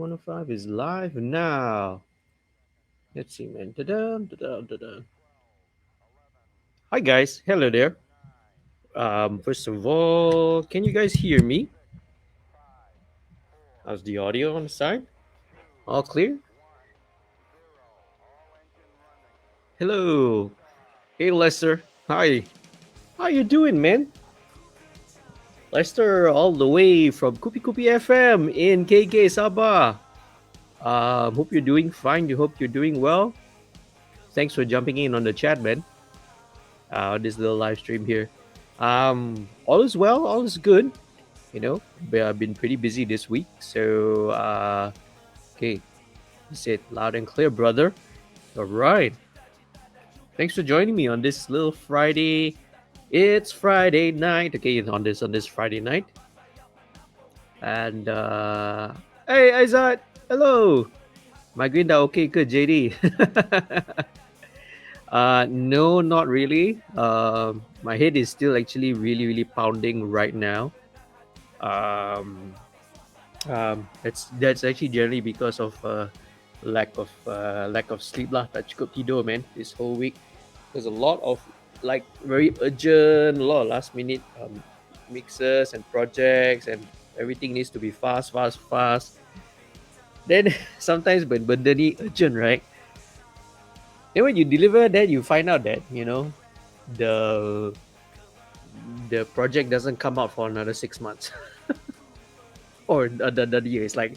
105 is live now. Let's see, man. Da-da, da-da, da-da. Hi, guys. Hello there. First of all, can you guys hear me? How's the audio on the side? All clear? Hello. Hey, Lester. Hi. How you doing, man? Lester, all the way from Kupi Kupi FM in KK Sabah. Hope you're doing fine. You hope you're doing well. Thanks for jumping in on the chat, man. This little live stream here. All is well. All is good. I've been pretty busy this week. So, okay, you said loud and clear, brother. All right. Thanks for joining me on this little Friday. It's Friday night. Okay, on this Friday night. And hey, Aizat, hello. Migraine dah okay ke, JD? No, not really. My head is still actually really, really pounding right now. Um, that's actually generally because of lack of sleep lah. Tak cukup tidur, man. This whole week, there's a lot of like very urgent, a lot of last minute mixes and projects, and everything needs to be fast, fast, fast. Then sometimes when benda ni urgent, right? Then when you deliver, then you find out that the the project doesn't come out for another 6 months or the year. It's like,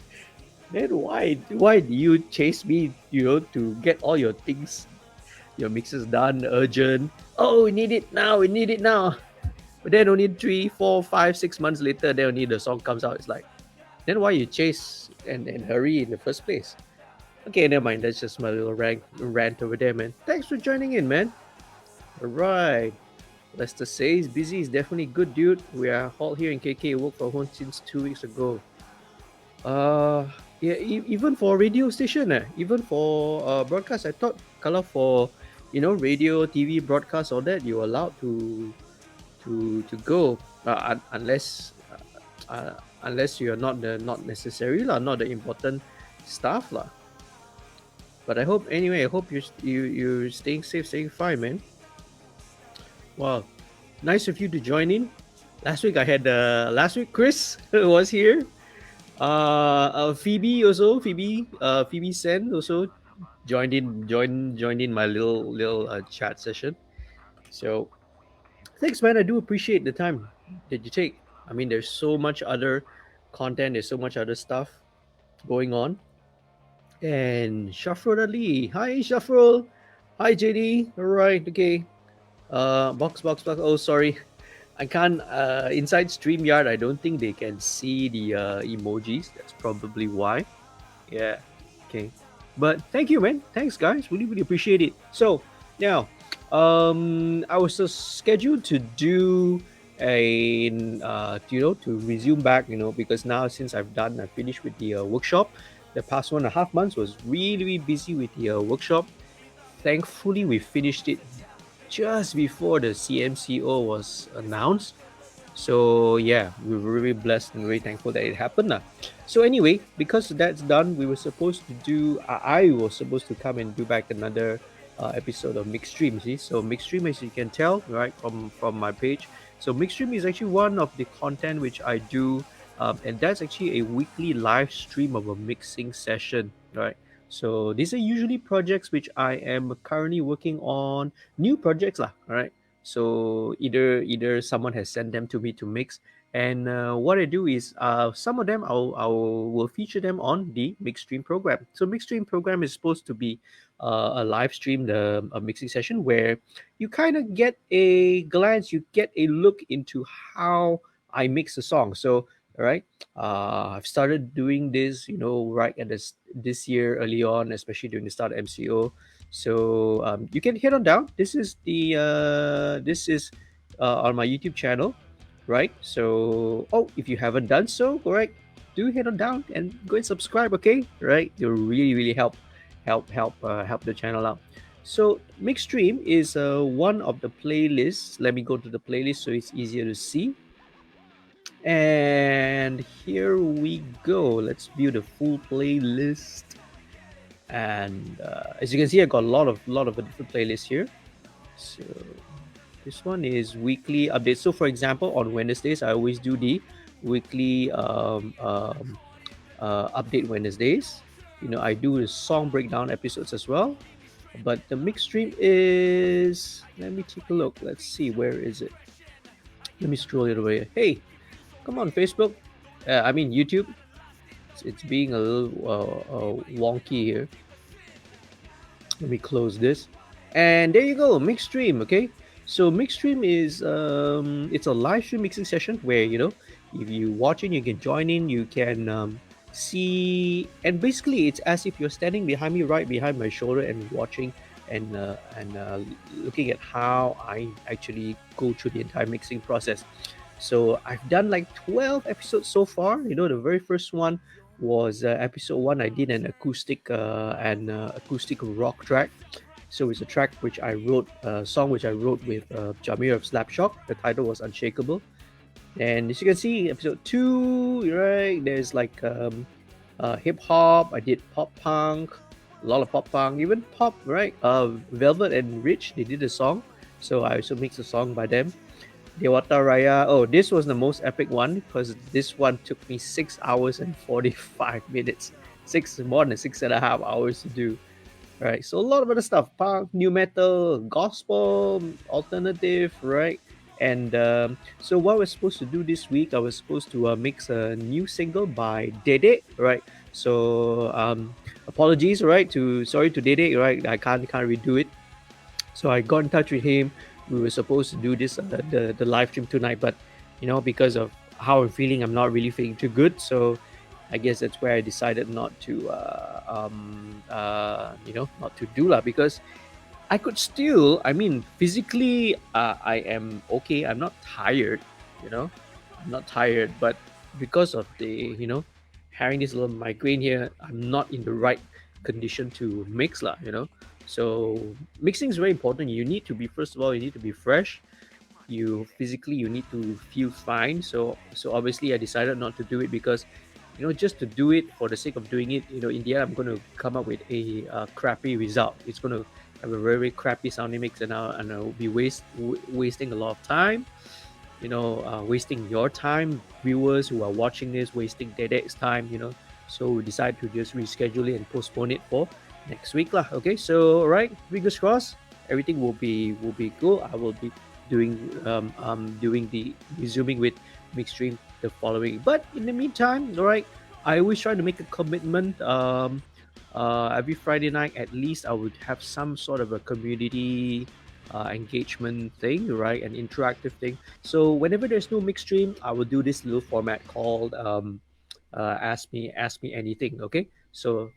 then why do you chase me, to get all your things, your mixes done urgent? Oh, we need it now, we need it now. But then only 3, 4, 5, 6 months later, then only the song comes out. It's like, then why you chase and hurry in the first place? Okay, never mind. That's just my little rant over there, man. Thanks for joining in, man. All right. Lester says busy is definitely good, dude. We are all here in KK. Work from home since 2 weeks ago. Yeah, even for radio station, even for broadcast, I thought kalau for radio, TV broadcast, all that, you're allowed to go, unless you're not necessary lah, not the important stuff lah. But I hope you're staying safe, staying fine, man. Wow, nice of you to join in. Last week Chris was here. Phoebe also, Phoebe Sen also joined in my little chat session. So thanks, man. I do appreciate the time that you take. I mean, there's so much other content, there's so much other stuff going on. And Shafrul Ali, hi Shafrul, hi JD. All right, okay. Box. Oh, sorry, I can't. Inside StreamYard, I don't think they can see the emojis. That's probably why. Yeah. Okay. But thank you, man. Thanks, guys. Really, really appreciate it. So now, I was scheduled to do to resume back, because now since I finished with the workshop. The past 1.5 months was really, really busy with the workshop. Thankfully, we finished it just before the CMCO was announced. So yeah, we were really blessed and very thankful that it happened. So anyway, because that's done, we were supposed to do. I was supposed to come and do back another episode of MixStream. See, so MixStream, as you can tell, right from my page. So MixStream is actually one of the content which I do, and that's actually a weekly live stream of a mixing session, right? So these are usually projects which I am currently working on, new projects lah. All right. So either someone has sent them to me to mix, and what I do is some of them I will feature them on the MixStream program. So MixStream program is supposed to be a live stream, a mixing session where you kind of get a glance, you get a look into how I mix a song. So all right, I've started doing this, right at this year early on, especially during the start of MCO. So you can head on down. This is on my YouTube channel, right? So if you haven't done so, all right, do head on down and go and subscribe. Okay, right? It'll really really help the channel out. So MixStream is one of the playlists. Let me go to the playlist so it's easier to see. And here we go. Let's view the full playlist. And as you can see, I got a lot of a different playlists here. So this one is weekly updates. So for example, on Wednesdays, I always do the weekly update Wednesdays. I do the song breakdown episodes as well. But the mix stream is, let me take a look. Let's see, where is it? Let me scroll it away. Hey, come on, Facebook. I mean, YouTube. It's being a little wonky here. Let me close this. And there you go, MixStream. Okay, so MixStream is it's a live stream mixing session where if you watching, you can join in, you can see, and basically it's as if you're standing behind me, right behind my shoulder, and watching and looking at how I actually go through the entire mixing process. So I've done like 12 episodes so far. The very first one was episode 1. I did an acoustic and acoustic rock track. So it's a track which I wrote, a song which I wrote with Jamir of Slapshot. The title was Unshakable. And as you can see, episode 2, right, there's like hip hop. I did pop punk, a lot of pop punk, even pop, right? Velvet and Rich, they did a song. So I also mixed a song by them. Dewata Raya. Oh, this was the most epic one because this one took me 6 hours and 45 minutes. More than 6.5 hours to do. Right. So a lot of other stuff: punk, new metal, gospel, alternative, right? And so what we're supposed to do this week, I was supposed to mix a new single by Dede, right? So apologies, right? Sorry to Dede, right? I can't redo it. So I got in touch with him. We were supposed to do this the live stream tonight, but because of how I'm feeling, I'm not really feeling too good. So I guess that's where I decided not to not to do lah, because I could still, I mean, physically I am okay. I'm not tired, you know. I'm not tired, but because of the having this little migraine here, I'm not in the right condition to mix lah. So mixing is very important. You need to be, first of all, you need to be fresh. You need to feel fine. So obviously I decided not to do it because just to do it for the sake of doing it, in the end I'm going to come up with a crappy result. It's going to have a very, very crappy sounding mix, and I'll be wasting a lot of time. Wasting your time, viewers who are watching this, wasting their day's time. So we decided to just reschedule it and postpone it for next week lah. Okay, so all right, fingers crossed, everything will be good. I will be doing the resuming with MixStream the following. But in the meantime, all right, I always try to make a commitment. Every Friday night, at least, I would have some sort of a community engagement thing, right? An interactive thing. So whenever there's no MixStream, I will do this little format called ask me anything. Okay, so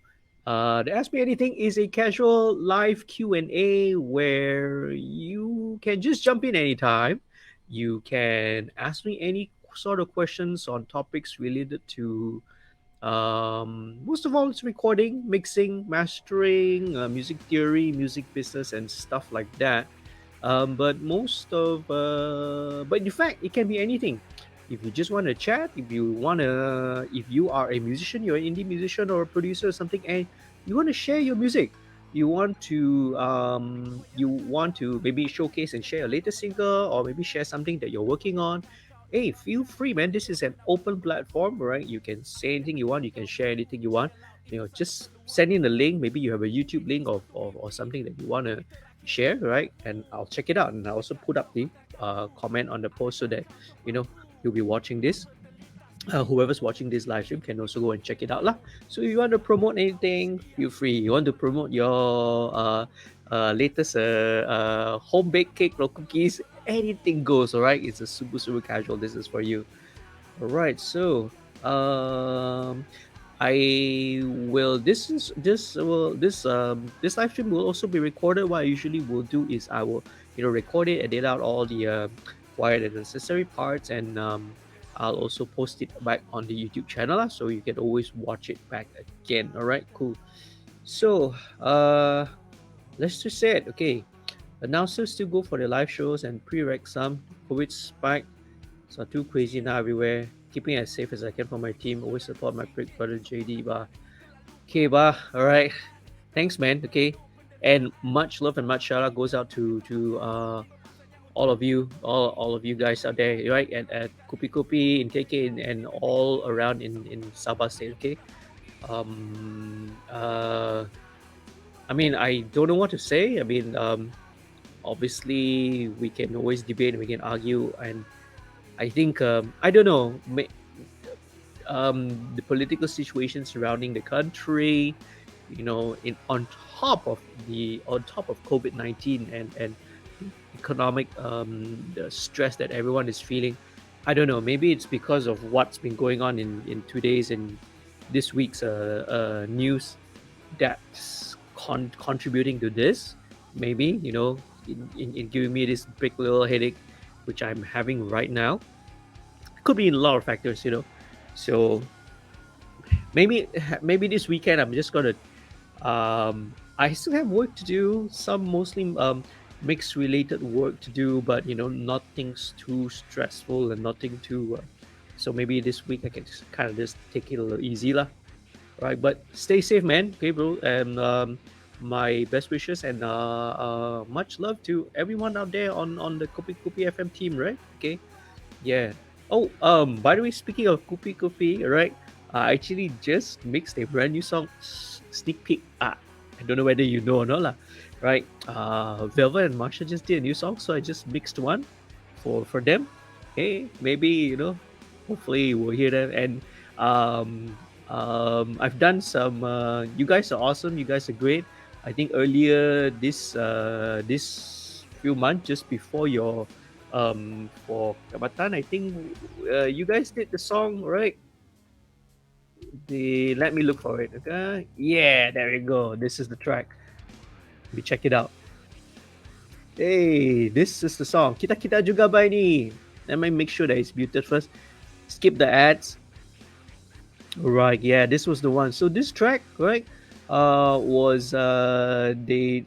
the Ask Me Anything is a casual live Q&A where you can just jump in anytime. You can ask me any sort of questions on topics related to most of all, it's recording, mixing, mastering, music theory, music business, and stuff like that. But in fact, it can be anything. If you just want to chat, if you are a musician, you're an indie musician or a producer or something, and you want to share your music, you want to maybe showcase and share your latest single, or maybe share something that you're working on. Hey, feel free, man. This is an open platform, right? You can say anything you want, you can share anything you want. Just send in the link. Maybe you have a YouTube link or something that you want to share, right? And I'll check it out, and I also put up the comment on the post so that you'll be watching this. Whoever's watching this live stream can also go and check it out lah. So if you want to promote anything, feel free. You want to promote your latest home baked cake or cookies, anything goes. All right, it's a super casual. This is for you. All right, so I will. This live stream will also be recorded. What I usually will do is I will record it, edit out all the wired and necessary parts, and I'll also post it back on the YouTube channel, so you can always watch it back again. All right, cool. So let's just say it. Okay, announcers still go for the live shows and pre-rec some. COVID spike, so too crazy now everywhere. keeping it as safe as I can for my team. Always support my prick brother JD. Bah. Okay, bah. All right. Thanks, man. Okay, and much love and much shout out goes out to all of you, all of you guys out there, right? At Kupi Kupi in KK and all around in Sabah State. Okay. Um. I mean, I don't know what to say. I mean, obviously we can always debate, we can argue, and I think I don't know. The political situation surrounding the country, in on top of COVID-19 and economic the stress that everyone is feeling. I don't know. Maybe it's because of what's been going on in today's and this week's news that's contributing to this. Maybe in giving me this big little headache, which I'm having right now. Could be a lot of factors. So maybe this weekend I'm just gonna I still have work to do, some mostly mix related work to do, but nothing's too stressful and nothing too so maybe this week I can just kind of just take it a little easy lah. Right, but stay safe, man. Okay, bro, and my best wishes and much love to everyone out there on the Kopi Kopi FM team, right? Okay. Yeah. Oh, by the way, speaking of Kupi Kupi, right? I actually just mixed a brand new song, sneak peek. I don't know whether you know or not, lah. Right? Velvet and Marsha just did a new song, so I just mixed one for them. Hey, maybe hopefully we'll hear them. And I've done some. You guys are awesome. You guys are great. I think earlier this few months, just before your for Kabatan, I think you guys did the song, right? Let me look for it. Okay, yeah, there we go. This is the track. Let me check it out. Hey, this is the song. Kita kita juga ba ini? Let me make sure that it's muted first. Skip the ads. Right, yeah, this was the one. So this track, right, was okay,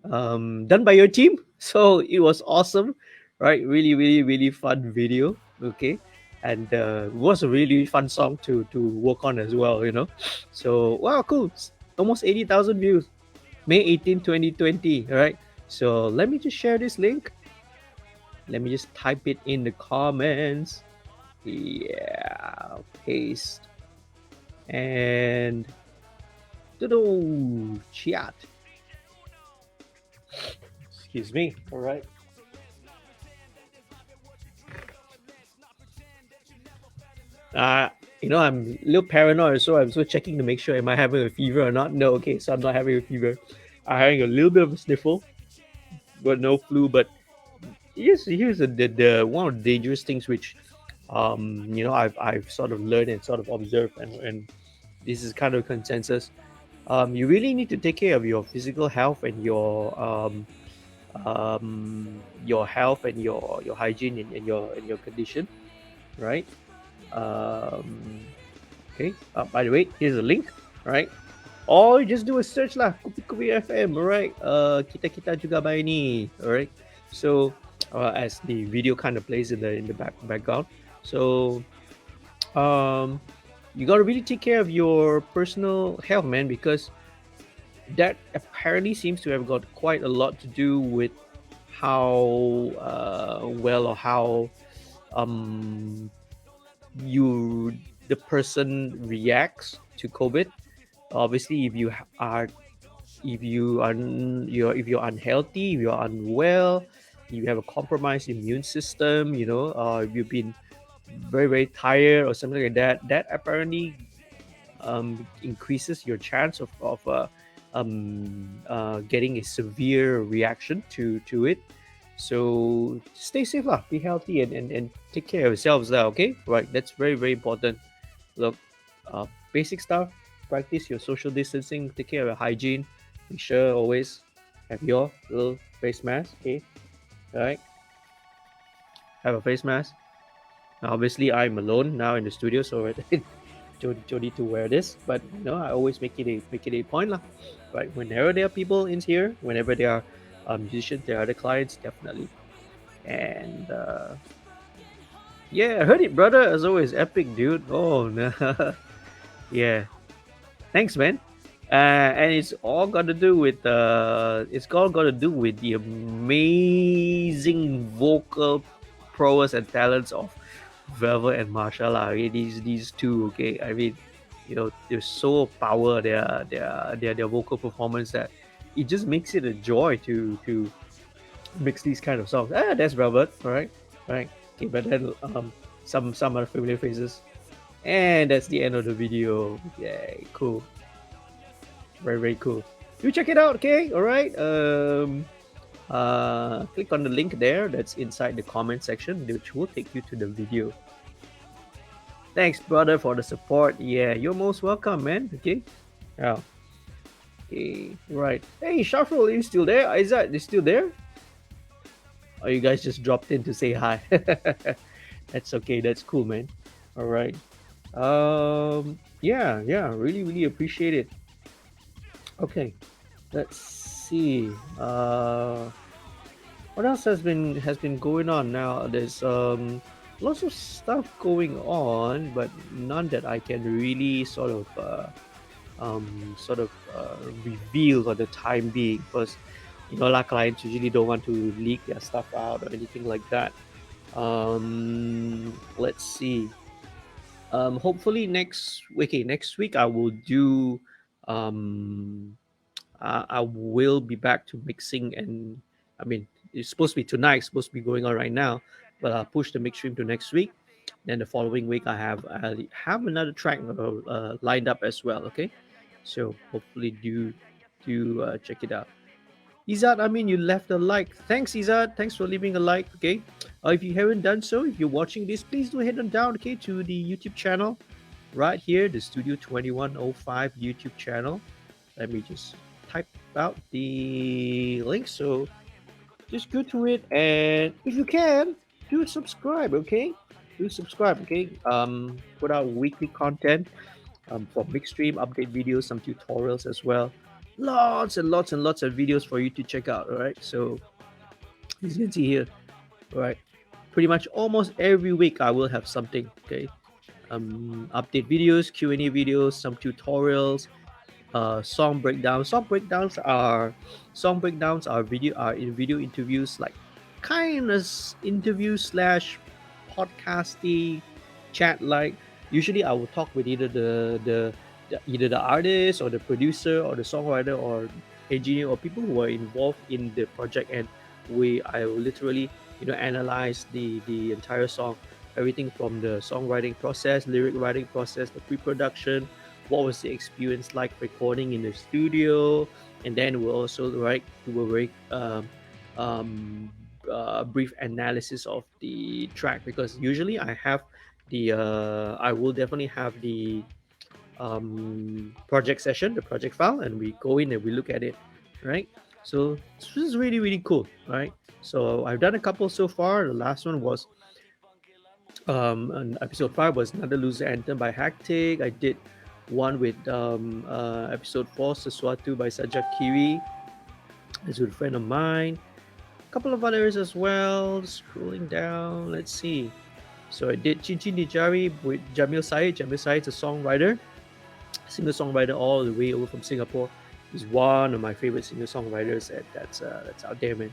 done by your team. So it was awesome, right? Really, really, really fun video. Okay, and it was a really fun song to work on as well. So wow, cool. Almost 80,000 views. May 18, 2020. All right. So let me just share this link. Let me just type it in the comments. Yeah, paste and chat. Excuse me. All right. I'm a little paranoid, so I'm still checking to make sure am I having a fever or not. No, okay, so I'm not having a fever. I'm having a little bit of a sniffle, but no flu. But here's the one of the dangerous things which I've sort of learned and sort of observed, and this is kind of consensus. You really need to take care of your physical health and your health and your hygiene and your condition, right? Okay. By the way, here's a link, right? Or you just do a search lah, Kupi Kupi FM, alright? Kita kita juga ba ini, alright? So as the video kind of plays in the background, so you gotta really take care of your personal health, man, because that apparently seems to have got quite a lot to do with how well or how the person reacts to COVID. Obviously, if you're unhealthy, if you're unwell, you have a compromised immune system, if you've been very, very tired or something like that, that apparently increases your chance of getting a severe reaction to it. So stay safe lah, be healthy and take care of yourselves lah, okay? Right, that's very, very important. Look, basic stuff, practice your social distancing, take care of your hygiene, make sure always have your little face mask, okay? Alright, have a face mask. Now, obviously I'm alone now in the studio, so I don't need to wear this, but I always make it a point lah. Right, whenever there are people in here, whenever there are musicians, there are other clients, definitely And yeah, I heard it, brother. As always, epic, dude. Oh no, yeah. Thanks, man. And it's all got to do with the amazing vocal prowess and talents of Velvet and Marshall. These two, okay. I mean, they're so power their vocal performance that it just makes it a joy to mix these kind of songs. That's Velvet. All right. Okay, but then some other familiar faces. And that's the end of the video. Yay, cool. Very, very cool. Do check it out, okay? All right. Click on the link there that's inside the comment section, which will take you to the video. Thanks, brother, for the support. Yeah, you're most welcome, man. Okay. Yeah. Okay. Right. Hey, Shuffle, are you still there? Aizat, you still there? Or you guys just dropped in to say hi? That's okay. That's cool, man. All right. Yeah, really, really appreciate it. Okay, let's see. What else has been going on now? There's lots of stuff going on, but none that I can really reveal for the time being, because our clients usually don't want to leak their stuff out or anything like that. Let's see. Hopefully next week I will do I will be back to mixing. And I mean, it's supposed to be tonight, it's supposed to be going on right now, but I'll push the mix stream to next week. Then the following week I have another track lined up as well. Okay, so hopefully do check it out. Izat, I mean, you left a like. Thanks, Izat. Thanks for leaving a like. Okay. If you haven't done so, if you're watching this, please do head on down, okay, to the YouTube channel right here, the Studio 2105 YouTube channel. Let me just type out the link. So just go to it, and if you can, do subscribe, okay? Do subscribe, okay? Put out weekly content for MixStream, update videos, some tutorials as well. Lots and lots and lots of videos for you to check out, all right? So as you can see here, all right, pretty much almost every week I will have something, okay? Update videos, Q&A videos, some tutorials, song breakdowns. Video interviews, like kind of interview slash podcasty chat. Like usually I will talk with either either the artist or the producer or the songwriter or engineer or people who are involved in the project, and I will literally analyze the entire song, everything from the songwriting process, lyric writing process, the pre-production, what was the experience like recording in the studio, and then we'll also do a very brief analysis of the track, because usually I will definitely have the project session, the project file, and we go in and we look at it, right? So this is really, really cool, right? So I've done a couple so far. The last one was episode 5 was Another Loser Anthem by Hactic. I did one with episode 4, Sesuatu by Sajak Kiwi. It's with a friend of mine. A couple of others as well. Scrolling down, let's see. So I did Cincin di Jari with Jamil Said. Jamil Said's a songwriter, singer-songwriter all the way over from Singapore. He's one of my favorite singer-songwriters that's out there, man.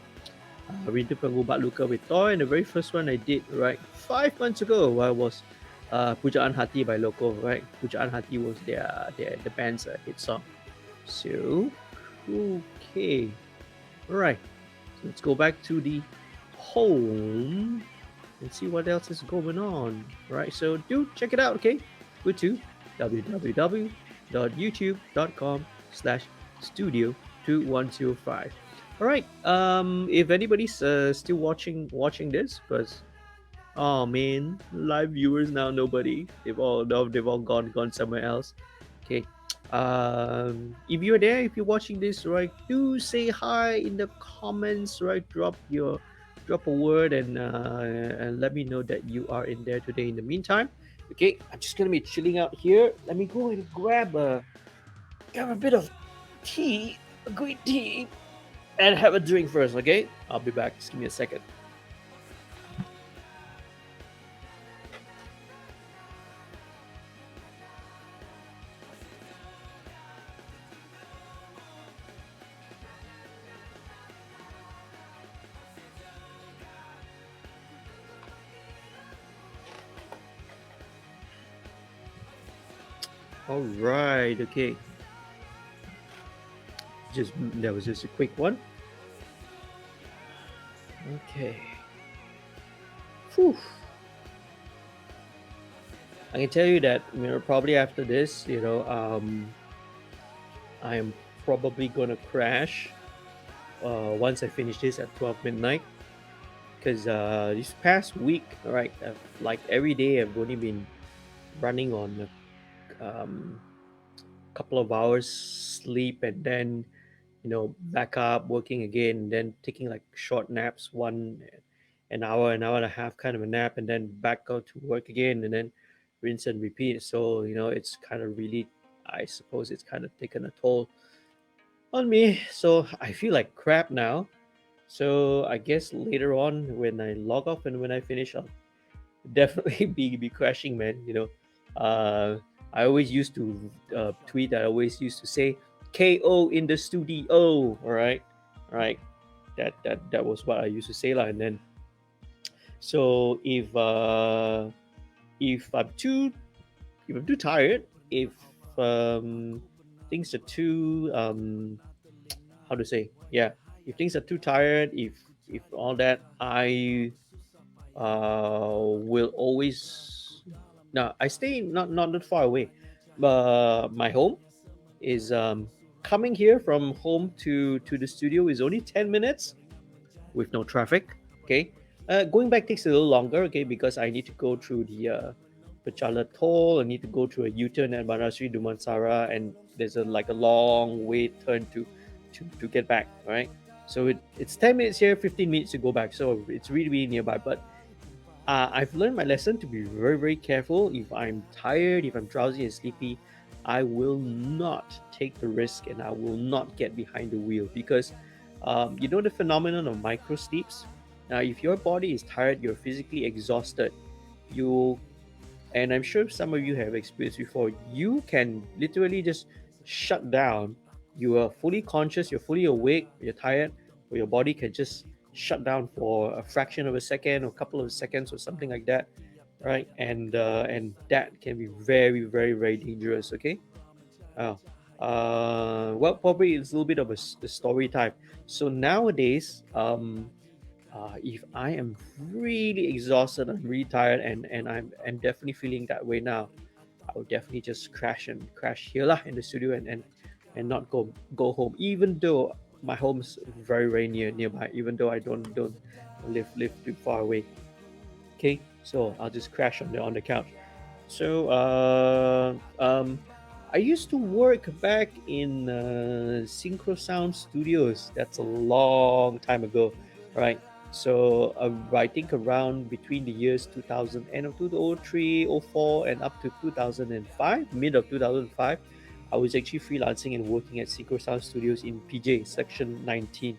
Rindu Pengubat Luka with Toy, and the very first one I did 5 months ago was Pujaan Hati by Loco, right? Pujaan Hati was the band's hit song. So, okay. Alright. So let's go back to the home and see what else is going on. Right, so do check it out, okay? Go to www.youtube.com/studio2105. All right. If anybody's still watching this, because oh man, live viewers now nobody. They've all gone somewhere else. Okay. If you're there, if you're watching this, right, do say hi in the comments. Right, drop a word and let me know that you are in there today. In the meantime, okay, I'm just gonna be chilling out here. Let me go and grab a bit of tea, a green tea, and have a drink first, okay? I'll be back. Just give me a second. All right. Okay. Just that was just a quick one. Okay. Whew. I can tell you that probably after this, I am probably gonna crash once I finish this at 12 midnight, because this past week, all right, like every day I've only been running on a couple of hours sleep, and then back up working again, and then taking like short naps, an hour and a half kind of a nap, and then back out to work again, and then rinse and repeat. So it's kind of really, I suppose it's kind of taken a toll on me. So I feel like crap now. So I guess later on when I log off and when I finish, I'll definitely be crashing, man. I always used to tweet. I always used to say "KO in the studio." All right. That was what I used to say, lah. And then so if I'm too if I'm too tired, if things are too how to say, yeah, if things are too tired, if all that, I will always, now I stay not that far away, but my home is coming here from home to the studio is only 10 minutes with no traffic. Okay. Going back takes a little longer, okay, because I need to go through the Pechala toll. I need to go through a U-turn at Banasri Dumansara, and there's like a long way turn to get back, right? So it's 10 minutes here, 15 minutes to go back. So it's really, really nearby. But I've learned my lesson to be very, very careful. If I'm tired, if I'm drowsy and sleepy, I will not take the risk, and I will not get behind the wheel, because the phenomenon of micro sleeps. Now, if your body is tired, you're physically exhausted, you and I'm sure some of you have experienced before, you can literally just shut down. You are fully conscious, you're fully awake, you're tired, but your body can just shut down for a fraction of a second or a couple of seconds or something like that, right? And that can be very, very, very dangerous. Okay. Oh, well, probably it's a little bit of a story time. So nowadays, if I am really exhausted, I'm really tired, and I'm definitely feeling that way now, I would definitely just crash here lah in the studio, and not go home, even though my home's very, very nearby, even though I don't live too far away. Okay, so I'll just crash on the couch. So I used to work back in Synchro Sound Studios. That's a long time ago, right? So I think around between the years 2000, end of 2003, 04, and up to 2005, mid of 2005, I was actually freelancing and working at Synchro Sound Studios in PJ Section 19.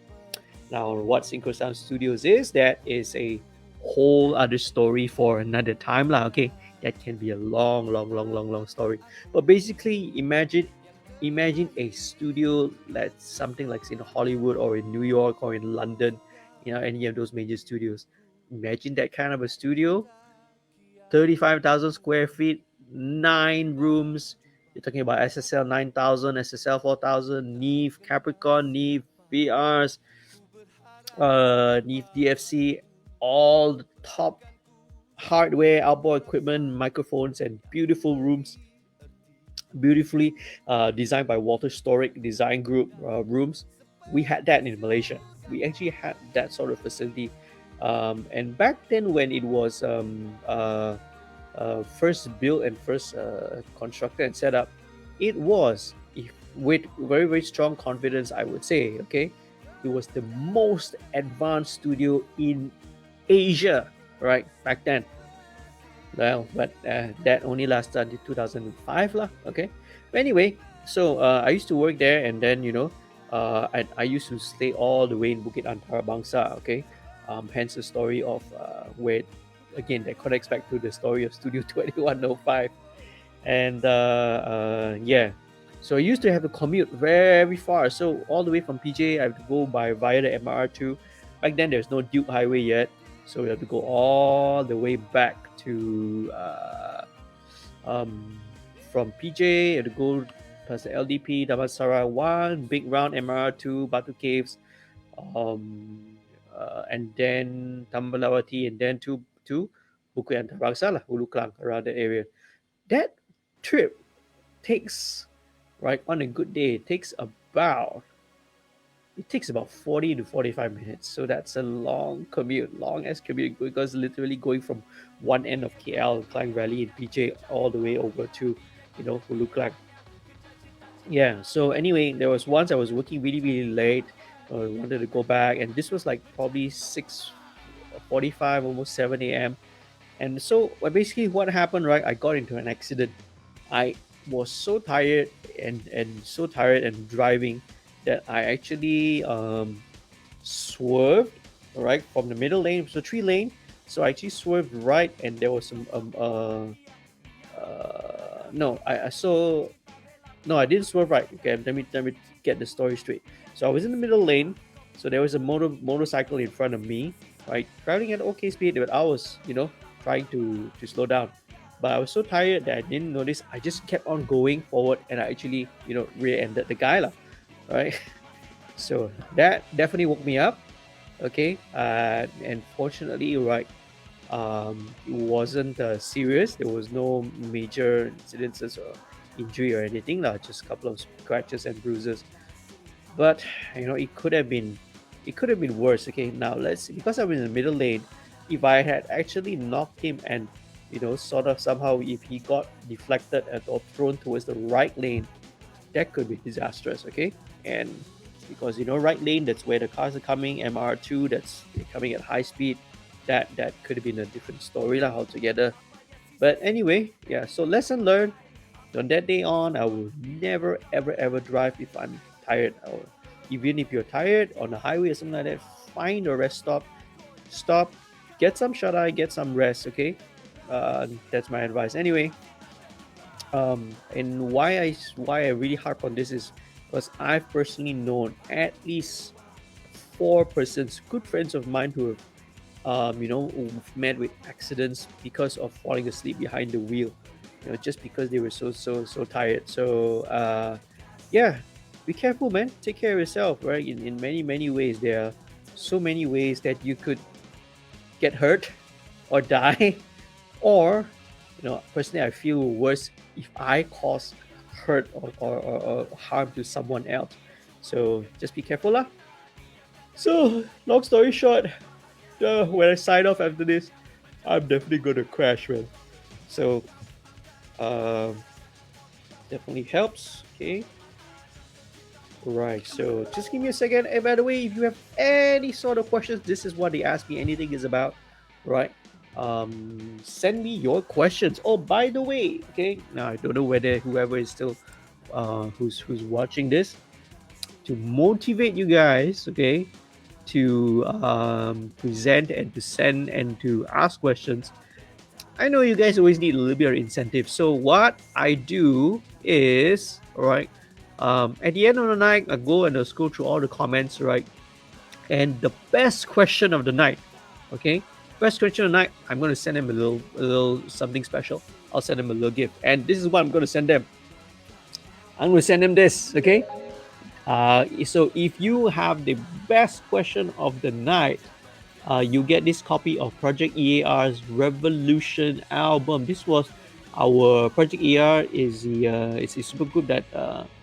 Now, what Synchro Sound Studios is, that is a whole other story for another time, lah. Okay, that can be a long story. But basically, imagine a studio that's something like in Hollywood or in New York or in London, any of those major studios. Imagine that kind of a studio, 35,000 square feet, 9 rooms. You're talking about SSL 9000, SSL 4000, Neve, Capricorn, Neve, VRs, Neve DFC, all the top hardware, outboard equipment, microphones, and beautiful rooms, beautifully designed by Walter Storick Design Group rooms. We had that in Malaysia. We actually had that sort of facility. And back then, when it was first built and first constructed and set up, it was, with very, very strong confidence, I would say, okay, it was the most advanced studio in Asia, right, back then. Well, but that only lasted until 2005 lah. Okay, but anyway, so I used to work there, and then I used to stay all the way in Bukit Antara Bangsa. Okay, hence the story of where, again, that connects back to the story of Studio 2105. And yeah, so I used to have to commute very far, so all the way from PJ I have to go via the MR2. Back then there's no Duke Highway yet, so we have to go all the way back to um, from PJ, you had to go past the LDP, Damansara 1, Big Round, MR 2, Batu Caves, and then Tambalawati, and then to Bukit Antarabangsa, Hulu Klang, around that area. That trip takes, right, on a good day, it takes about 40 to 45 minutes. So that's a long commute, long as commute, because literally going from one end of KL, Klang Valley in PJ, all the way over to, Hulu Klang. Yeah, so anyway, there was once I was working really, really late. I wanted to go back, and this was like probably 6:45, almost 7 a.m. And so basically what happened, right? I got into an accident. I was so tired and driving that I actually swerved, right, from the middle lane. It was a three lane, so I actually swerved right, and there was some no, I saw no, I didn't swerve right. Okay, let me get the story straight. So I was in the middle lane. So there was a motorcycle in front of me, right, traveling at okay speed, but I was, trying to slow down. But I was so tired that I didn't notice. I just kept on going forward, and I actually, rear-ended the guy, lah, right? So that definitely woke me up. Okay, and fortunately, right, it wasn't serious. There was no major incidences or injury or anything, lah. Just a couple of scratches and bruises. But it could have been worse. Okay, now let's see. Because I was in the middle lane, if I had actually knocked him and sort of somehow if he got deflected or thrown towards the right lane, that could be disastrous. Okay, and because right lane, that's where the cars are coming. MR2, that's coming at high speed. That could have been a different story lah altogether. But anyway, yeah. So lesson learned. From that day on, I will never ever ever drive if I'm tired. Or even if you're tired on the highway or something like that, find a rest stop, get some shut eye, get some rest. Okay, that's my advice. Anyway, and why I really harp on this is because I've personally known at least 4 persons, good friends of mine, who have who've met with accidents because of falling asleep behind the wheel, just because they were so tired. So yeah, be careful, man. Take care of yourself, right? In many ways, there are so many ways that you could get hurt or die, or personally, I feel worse if I cause hurt or harm to someone else. So just be careful, lah. So long story short, when I sign off after this, I'm definitely gonna crash, man. So definitely helps. Okay. Right. So just give me a second. And by the way, if you have any sort of questions, this is what they ask me. Anything is about, right? Send me your questions. Oh, by the way, okay. Now I don't know whether whoever is still, who's watching this, to motivate you guys, okay, to present and to send and to ask questions. I know you guys always need a little bit of incentive. So what I do is, right, at the end of the night, I go and I scroll through all the comments, right, and the best question of the night, okay, best question of the night, I'm going to send them a little something special. I'll send them a little gift, and this is what I'm going to send them. I'm going to send them this, okay. So if you have the best question of the night, you get this copy of Project EAR's Revolution album. This was our Project EAR is it's a super group that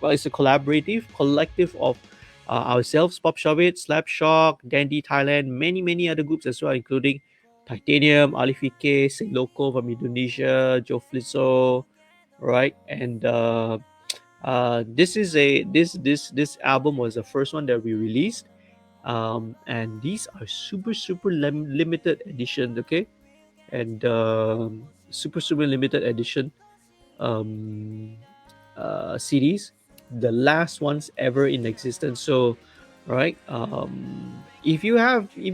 it's a collective of ourselves, Pop Shovit, Slapshock, Dandy Thailand, many other groups as well, including Titanium, Alifike, Loco from Indonesia, Joe Flizzo, right, and this album was the first one that we released, and these are super limited edition, okay, and super limited edition CDs, the last ones ever in existence. So right, if you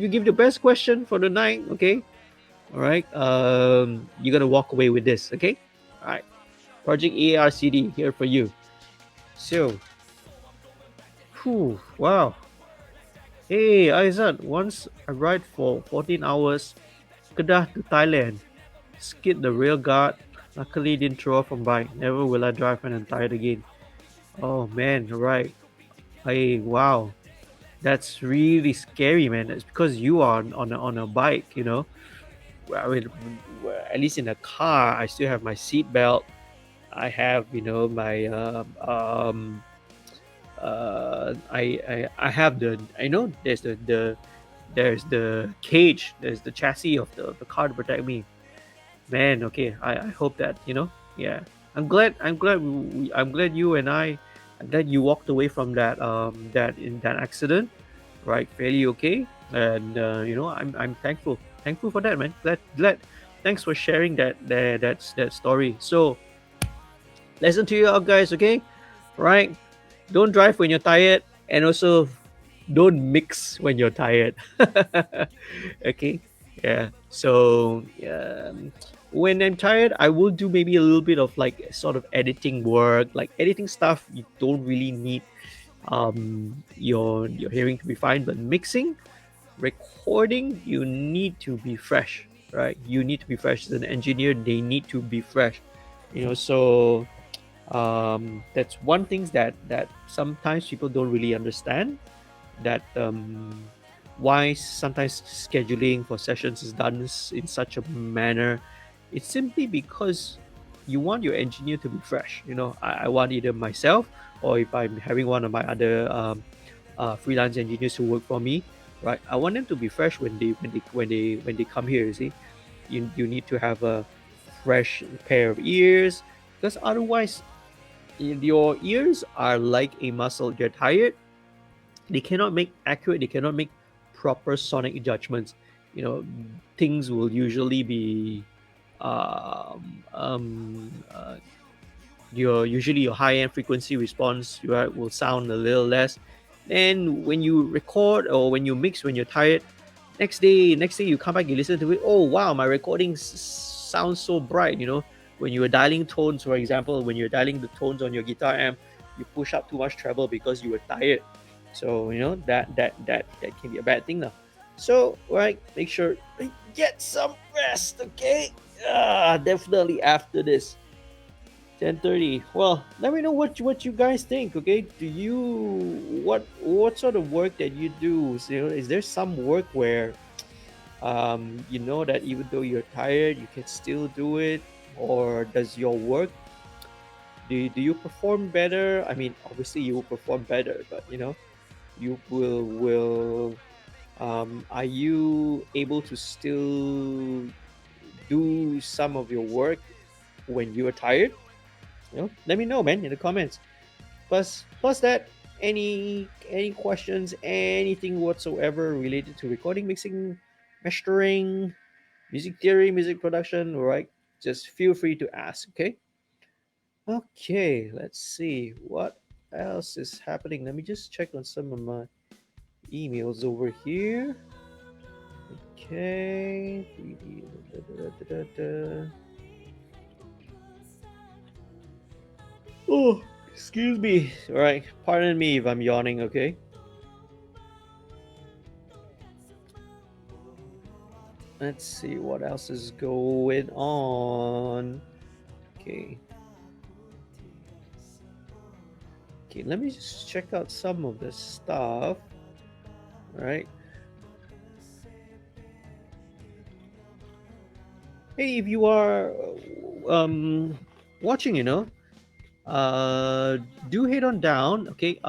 give the best question for the night, okay, all right, you're gonna walk away with this, okay. All right, Project AR CD here for you. So wow. Hey Aizat, once I ride for 14 hours Kedah to Thailand, skid the rail guard, Luckily, didn't throw off from bike. Never will I drive when I'm tired again. Oh man, right. Hey, wow. That's really scary, man. It's because you are on a bike, you know. Well, I mean, at least in a car, I still have my seat belt. I have, you know, my I have I know there's the cage, there's the chassis of the car to protect me. Man, okay. I hope that, you know, yeah. I'm glad you and I'm glad you walked away from that in that accident, right? Fairly okay. And you know, I'm thankful for that, man. Glad. Thanks for sharing that story. So lesson to you out, guys. Okay, right? Don't drive when you're tired, and also don't mix when you're tired. Okay, yeah. So when I'm tired, I will do maybe a little bit of like sort of editing work, like editing stuff you don't really need your hearing to be fine, but mixing, recording, you need to be fresh, right? You need to be fresh as an engineer. They need to be fresh, you know. So that's one thing that sometimes people don't really understand, that why sometimes scheduling for sessions is done in such a manner. It's simply because you want your engineer to be fresh, you know. I want either myself, or if I'm having one of my other freelance engineers who work for me, right, I want them to be fresh when they come here. You see, you need to have a fresh pair of ears, because otherwise your ears are like a muscle. They're tired, they cannot make accurate, they cannot make proper sonic judgments. You know, things will usually be um, um, uh, your high end frequency response, right, will sound a little less. And when you record or when you mix when you're tired, next day you come back, you listen to it, oh wow, my recording sounds so bright, you know. When you were dialing tones, for example, when you're dialing the tones on your guitar amp, you push up too much treble because you were tired. So you know that can be a bad thing now. So right, make sure get some rest, okay. Definitely after this 10:30. Well, let me know what you guys think. Okay, do you what sort of work that you do? So, is there some work where you know that even though you're tired, you can still do it, or does your work, do you perform better? I mean, obviously you will perform better, but you know, you will are you able to still do some of your work when you are tired? You know, let me know, man, in the comments. Plus that, any questions, anything whatsoever related to recording, mixing, mastering, music theory, music production, right? Just feel free to ask. Okay, let's see what else is happening. Let me just check on some of my emails over here. Okay. Oh, excuse me. All right, pardon me if I'm yawning. Okay. Let's see what else is going on. Okay. Okay, let me just check out some of the stuff. Right. Hey, if you are watching, you know, do head on down. Okay.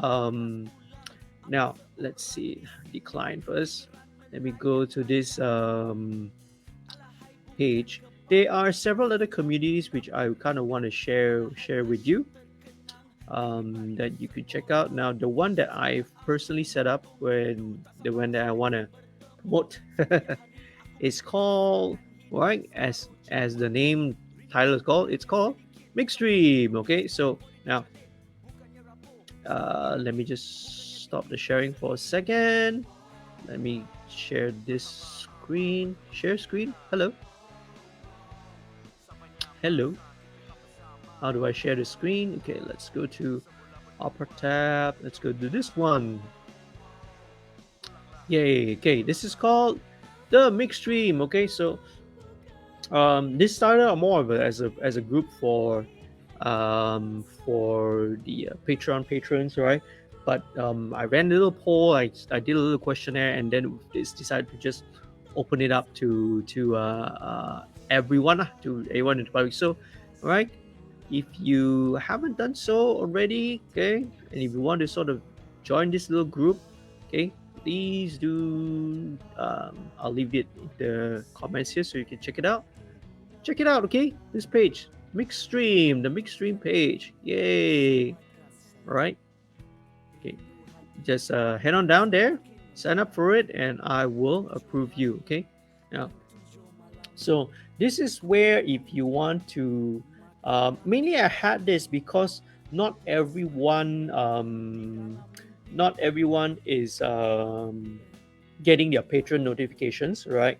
Now let's see. Decline first. Let me go to this page. There are several other communities which I kind of want to share with you, that you could check out. Now, the one that I've personally set up, when the one that I want to promote, is called, right, as the name title is called. It's called MixStream. Okay, so now let me just stop the sharing for a second. Let me share this screen. Share screen. Hello. Hello. How do I share the screen? Okay, let's go to upper tab. Let's go to this one. Yay. Okay, this is called the mix stream. Okay, so This started out more of as a group for the Patreon patrons, right? But I ran a little poll, I did a little questionnaire, and then it's decided to just open it up to everyone, to everyone in the public. So, all right, if you haven't done so already, okay, and if you want to sort of join this little group, okay, please do. I'll leave it in the comments here so you can check it out. Check it out, okay? This page, MixStream, the MixStream page. Yay! All right. Okay. Just head on down there, sign up for it, and I will approve you. Okay. Now, so this is where if you want to, mainly I had this because not everyone, not everyone is getting their Patreon notifications, right?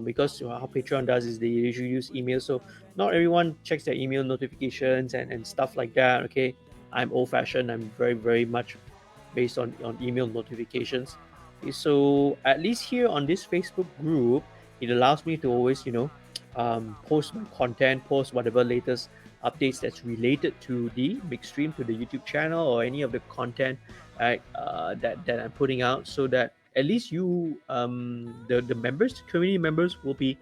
Because how Patreon does is they usually use email, so not everyone checks their email notifications and stuff like that. Okay, I'm old fashioned. I'm very much based on email notifications. Okay, so at least here on this Facebook group, it allows me to always post my content, post whatever latest updates that's related to the big stream, to the YouTube channel, or any of the content that I'm putting out, so that at least you the members, the community members, will be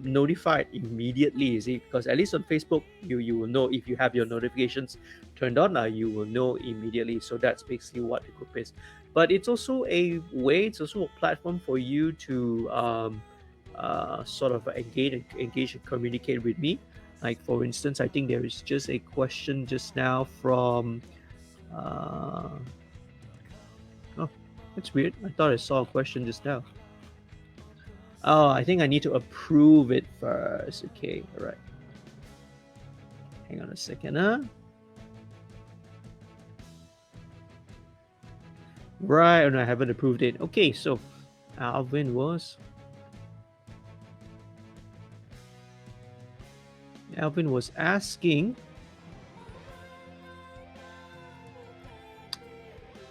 notified immediately. You see, because at least on Facebook, you will know if you have your notifications turned on. You will know immediately. So that's basically what the group is. But it's also a way. It's also a platform for you to sort of engage and communicate with me. Like for instance, I think there is just a question just now from. Oh, that's weird. I thought I saw a question just now. Oh, I think I need to approve it first. Okay, all right. Hang on a second, huh? Right, and I haven't approved it. Okay, so Alvin was asking.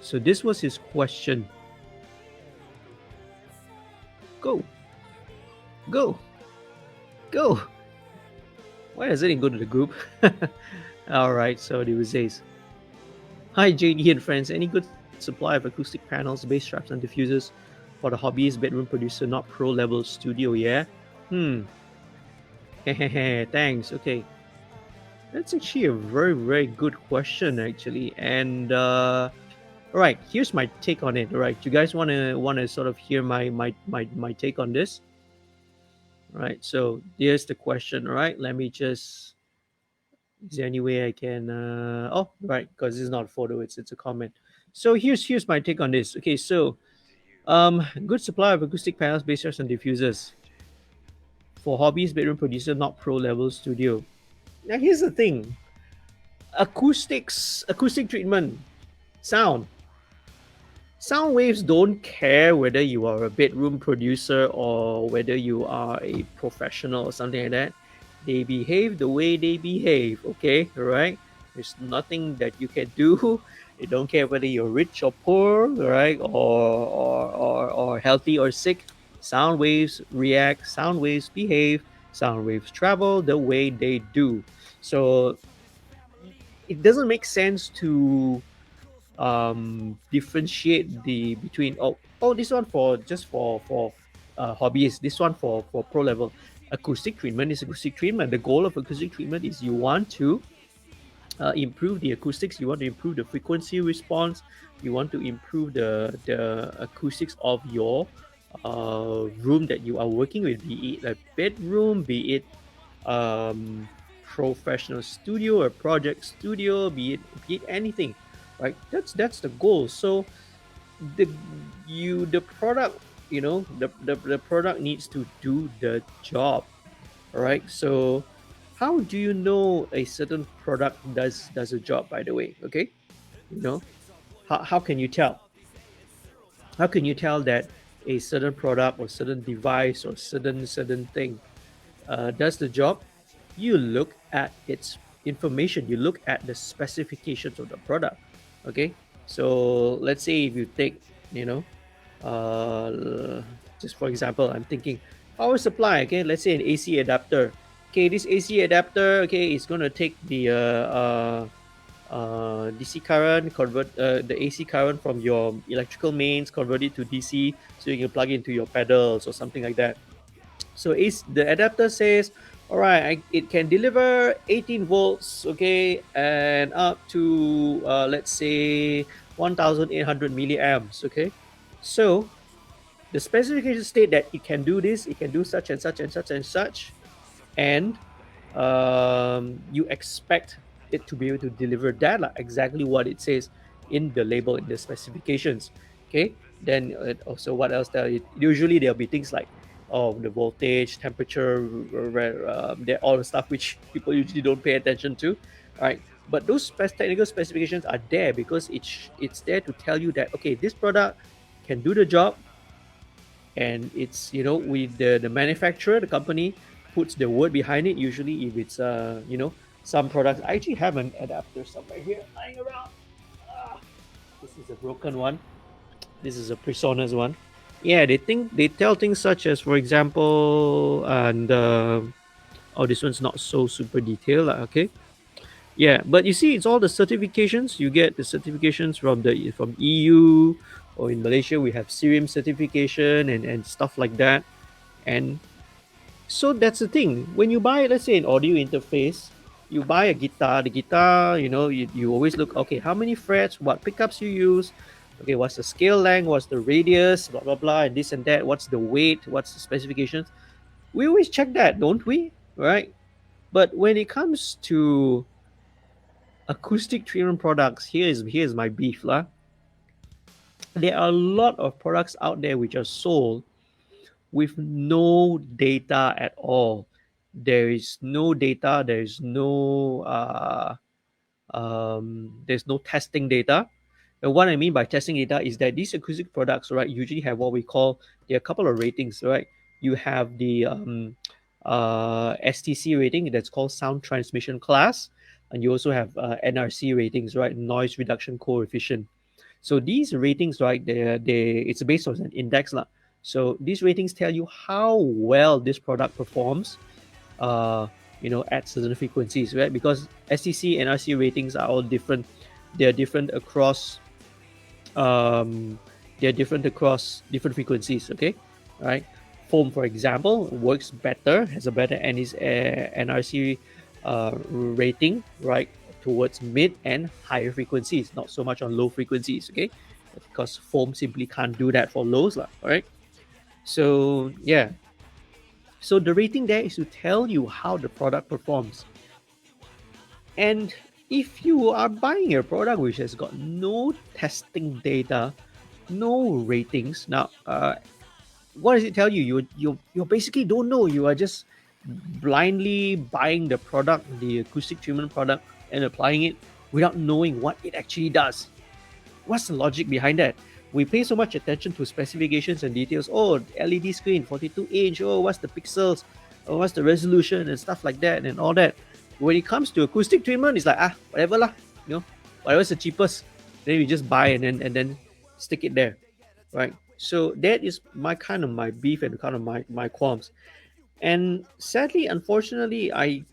So this was his question. Go. Go. Go. Why doesn't it go to the group? All right, so the says, hi JD and friends. Any good supply of acoustic panels, bass traps, and diffusers for the hobbyist bedroom producer, not pro level studio? Yeah. Thanks. Okay, that's actually a very good question, actually. And all right, here's my take on it. All right, you guys wanna sort of hear my take on this? All right, so here's the question. All right, let me just. Is there any way I can? Oh, right, because this is not a photo; it's a comment. So here's my take on this. Okay, so good supply of acoustic panels, bass traps, and diffusers for hobbies, bedroom producer, not pro level studio. Now here's the thing: acoustic treatment, sound. Sound waves don't care whether you are a bedroom producer or whether you are a professional or something like that. They behave the way they behave, okay? All right? There's nothing that you can do. They don't care whether you're rich or poor, right? Or healthy or sick. Sound waves react, sound waves behave, sound waves travel the way they do. So it doesn't make sense to differentiate the between this one for just for hobbyists, this one for pro level. Acoustic treatment is acoustic treatment. The goal of acoustic treatment is you want to improve the acoustics, you want to improve the frequency response, you want to improve the acoustics of your room that you are working with, be it a bedroom, be it professional studio or project studio, be it anything, right? That's the goal. So the product, the product needs to do the job, all right? So how do you know a certain product does a job, by the way? Okay, you know how can you tell? How can you tell that a certain product or certain device or certain thing does the job? You look at its information, you look at the specifications of the product. Okay, so let's say if you take, you know, just for example, I'm thinking power supply. Okay, let's say an AC adapter. Okay, this AC adapter, okay, is going to take the DC current, convert the AC current from your electrical mains, convert it to DC, so you can plug it into your pedals or something like that. So the adapter says, all right, it can deliver 18 volts, okay, and up to let's say 1,800 milliamps, okay. So the specifications state that it can do this, it can do such and such and such and such, and you expect it to be able to deliver that, like exactly what it says in the label, in the specifications. Okay, then also what else? Usually there'll be things like the voltage, temperature, they're all the stuff which people usually don't pay attention to, right? But those technical specifications are there because it's there to tell you that, okay, this product can do the job, and it's, with the manufacturer, the company puts the word behind it. Usually if it's some products, I actually have an adapter somewhere here lying around. Ah, this is a broken one, this is a PreSonus one. Yeah, they tell things such as, for example, and oh, this one's not so super detailed, okay. Yeah, but you see, it's all the certifications. You get the certifications from EU, or in Malaysia we have SIRIM certification and stuff like that. And so that's the thing. When you buy, let's say, an audio interface, you buy a guitar. The guitar, you always look, okay, how many frets, what pickups you use, okay, what's the scale length, what's the radius, blah blah blah, and this and that. What's the weight? What's the specifications? We always check that, don't we? Right? But when it comes to acoustic treatment products, here's my beef lah. There are a lot of products out there which are sold with no data at all. There is no data. There's no testing data. And what I mean by testing data is that these acoustic products, right, usually have what we call, there are a couple of ratings, right? You have the STC rating, that's called sound transmission class, and you also have NRC ratings, right, noise reduction coefficient. So these ratings, right, it's based on an index lah. So these ratings tell you how well this product performs, uh, at certain frequencies, right? Because STC and RC ratings are all different. They're different across they're different across different frequencies. Okay, right? Foam, for example, works better, has a better NRC rating, right, towards mid and higher frequencies, not so much on low frequencies. Okay, because foam simply can't do that for lows, lah. All right. So yeah, so the rating there is to tell you how the product performs. And if you are buying a product which has got no testing data, no ratings, now what does it tell you? You basically don't know. You are just blindly buying the product, the acoustic treatment product, and applying it without knowing what it actually does. What's the logic behind that? We pay so much attention to specifications and details. Oh, LED screen, 42 inch. Oh, what's the pixels? Oh, what's the resolution and stuff like that and all that. When it comes to acoustic treatment, it's like, whatever lah. Whatever's the cheapest, then you just buy and then stick it there, right? So that is my beef and kind of my qualms. And sadly, unfortunately, I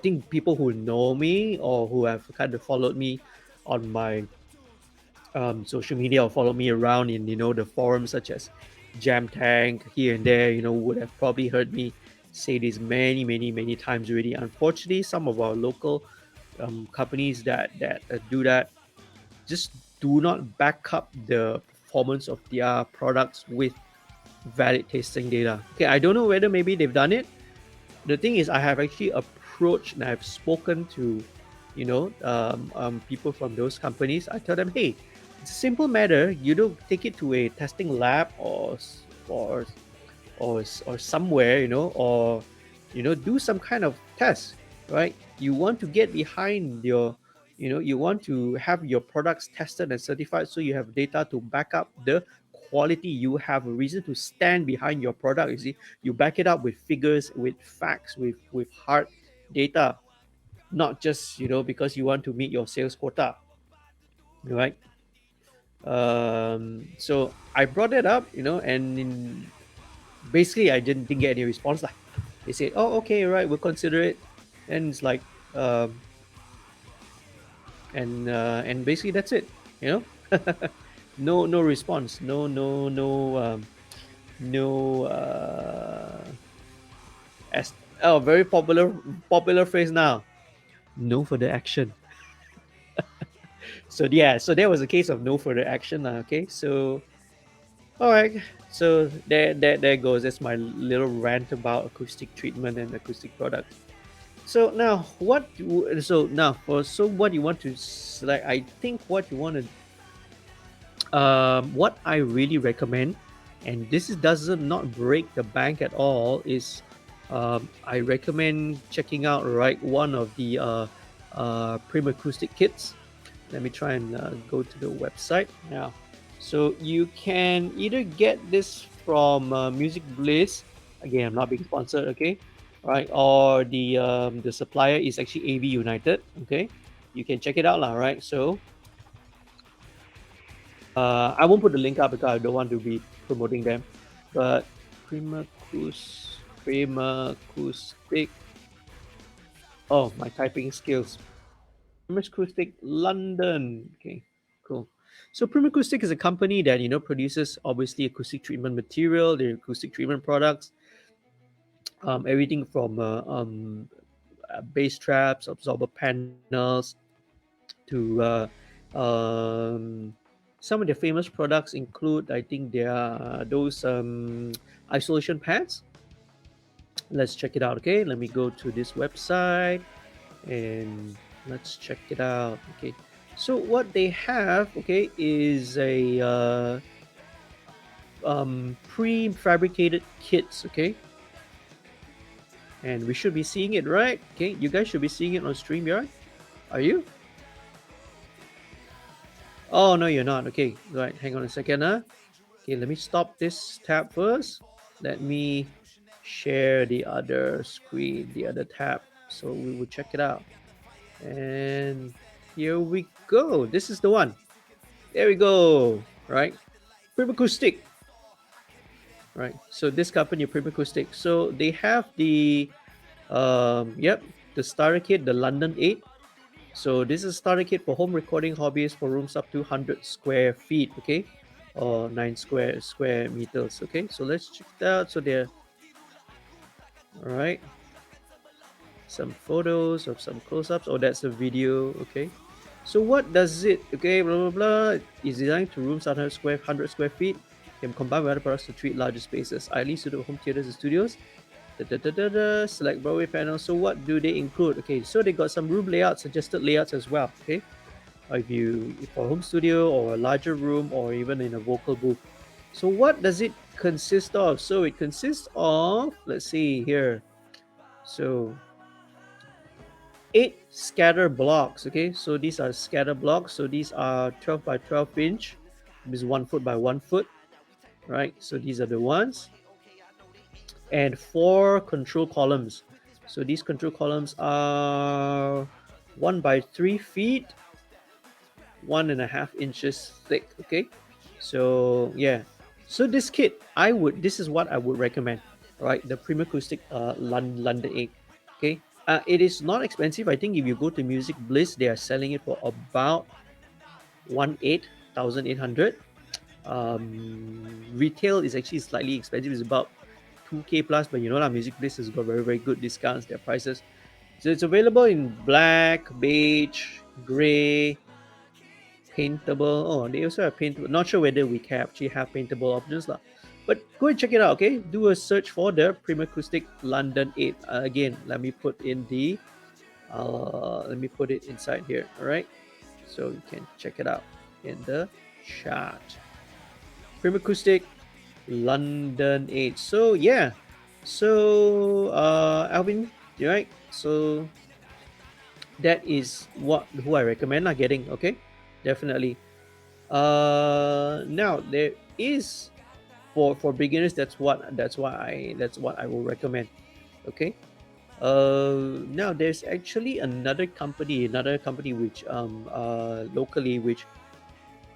think people who know me or who have kind of followed me on my social media, or followed me around in the forums such as Jam Tank here and there, would have probably heard me say this many many many times already. Unfortunately, some of our local companies that do that just do not back up the performance of their products with valid testing data. Okay, I don't know whether maybe they've done it. The thing is, I have actually approached and I've spoken to, people from those companies. I tell them, hey, it's a simple matter. You don't take it to a testing lab or or somewhere, or do some kind of test, right? You want to get behind you want to have your products tested and certified, so you have data to back up the quality. You have a reason to stand behind your product. You see, you back it up with figures, with facts, with hard data, not just because you want to meet your sales quota, right? So I brought it up, and basically I didn't get any response. Like they said, "Oh, okay, right, we'll consider it," and it's like, um, and basically that's it. You know, no response, no. As oh, very popular phrase now. No further action. So yeah, so there was a case of no further action. Okay, so all right, so there goes. That's my little rant about acoustic treatment and acoustic products. So now, what you want to select? I think what you want to, what I really recommend, and this is doesn't not break the bank at all, is I recommend checking out one of the Prim acoustic kits. Let me try and go to the website now. So you can either get this from Music Bliss. Again, I'm not being sponsored, okay? Right, or the supplier is actually AV United, okay? You can check it out, lah, right? So I won't put the link up because I don't want to be promoting them. But Prima Acoustic. Oh, my typing skills. Prima Acoustic London. Okay, cool. So Prima Acoustic is a company that produces obviously acoustic treatment material, their acoustic treatment products, everything from bass traps, absorber panels, to some of their famous products include, I think, there are those isolation pads. Let's check it out. Okay, let me go to this website and let's check it out. Okay, so what they have, okay, is a prefabricated kits. Okay, and we should be seeing it, right? Okay, you guys should be seeing it on StreamYard. Are you? Oh no, you're not. Okay, right. Hang on a second, huh? Okay, let me stop this tab first. Let me share the other screen, the other tab, so we will check it out. And here we go. This is the one. There we go. Right, Primacoustic. Right. So this company, Primacoustic. So they have the yep, the starter kit, the London 8. So this is a starter kit for home recording hobbyists for rooms up to 100 square feet, okay, or 9 square meters, okay. So let's check that out. So there, all right, some photos of some close-ups. Oh, that's a video, okay. So what does it? Okay, blah blah blah. Is designed to rooms 100 square feet. Can combine with other products to treat larger spaces, ideally suited for home theaters and studios. Select Broadway panels. So what do they include? Okay, so they got some room layouts, suggested layouts as well. Okay, if for a home studio or a larger room or even in a vocal booth. So what does it consist of? So it consists of, let's see here. So 8 scatter blocks. Okay, so these are scatter blocks. So these are 12 by 12 inch. This is 1 foot by 1 foot. Right. So these are the ones. And 4 control columns. So these control columns are 1 by 3 feet, 1.5 inches thick. Okay, so yeah, so this kit, this is what I would recommend. Right, the Prima Acoustic London 8. Okay, it is not expensive. I think if you go to Music Bliss, they are selling it for about 18,800. Retail is actually slightly expensive. It's about 2K plus, but Music Bliss has got very, very good discounts, their prices. So it's available in black, beige, gray, paintable. Oh, they also have paintable. Not sure whether we can actually have paintable options lah. But go and check it out, okay? Do a search for the Prima Acoustic London 8. Again, let me put it inside here, all right? So you can check it out in the chat. Prima Acoustic London 8. So yeah, so Alvin, you right? So that is who I recommend getting. Okay, definitely. Now there is, for beginners, that's what I will recommend. Okay. Now there's actually another company which locally, which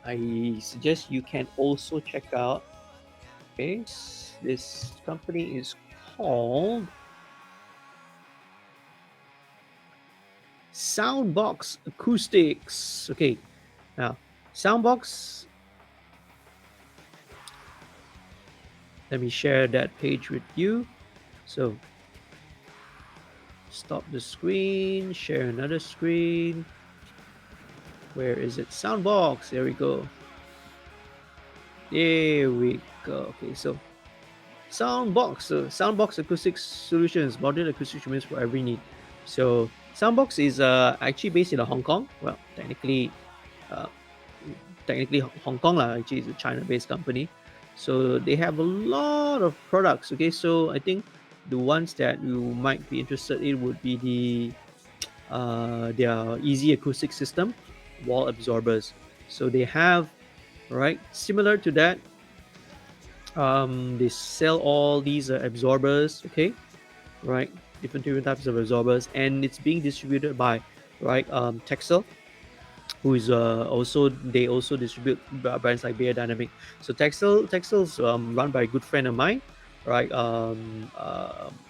I suggest you can also check out. Okay, this company is called Soundbox Acoustics. Okay, now Soundbox. Let me share that page with you. So stop the screen, share another screen. Where is it? Soundbox. There we go. There we go. Okay, so Soundbox Acoustics Solutions, modern acoustic instruments for every need. So Soundbox is actually based in Hong Kong. Well, uh, technically Hong Kong lah. Actually, it's a China-based company. So they have a lot of products. Okay, so I think the ones that you might be interested in would be their easy acoustic system, wall absorbers. So they have, right, similar to that. They sell all these absorbers. Okay, right, different types of absorbers, and it's being distributed by, right, Texel, who is also, they also distribute brands like Bear Dynamic. So Texel's run by a good friend of mine, right,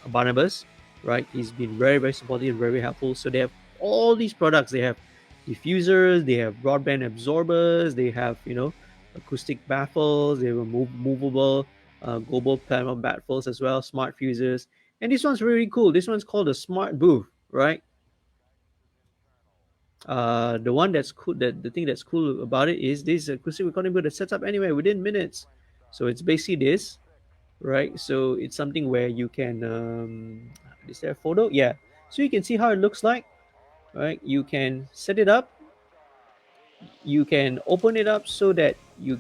Barnabas, right. He's been very supportive and very helpful. So they have all these products. They have diffusers, they have broadband absorbers, they have, acoustic baffles, they have movable global panel baffles as well, smart fuses, and this one's really cool. This one's called a smart booth, right. The one that's cool, that the thing that's cool about it is this acoustic recording booth that sets up anywhere within minutes. So it's basically this, right. So it's something where you can is there a photo? Yeah, so you can see how it looks like, right. You can set it up, you can open it up so that you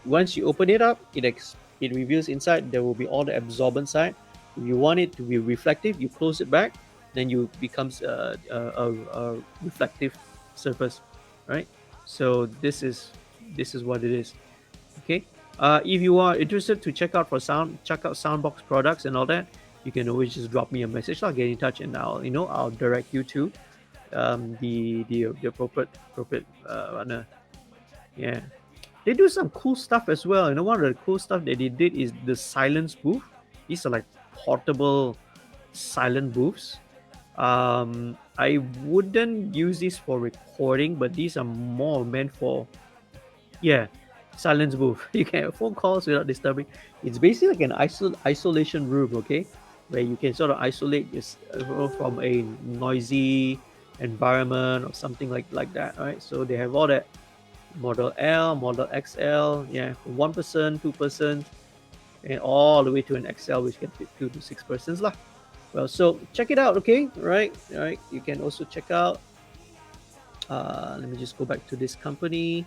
once you open it up, it reveals inside. There will be all the absorbent side. If you want it to be reflective, you close it back, then you becomes a reflective surface, right. So this is what it is. Okay, if you are interested to check out Soundbox products and all that, you can always just drop me a message. I'll get in touch, and I'll direct you to the appropriate runner. Yeah, they do some cool stuff as well. One of the cool stuff that they did is the silence booth. These are like portable silent booths. I wouldn't use these for recording, but these are more meant for, yeah, silence booth. You can have phone calls without disturbing. It's basically like an isolation room, okay, where you can sort of isolate yourself from a noisy environment or something like that, right? So they have all that, model L, model XL, yeah, from 1 person, 2 person, and all the way to an XL, which can fit 2 to 6 persons lah. Well, so check it out, okay? All right. You can also check out. Let me just go back to this company.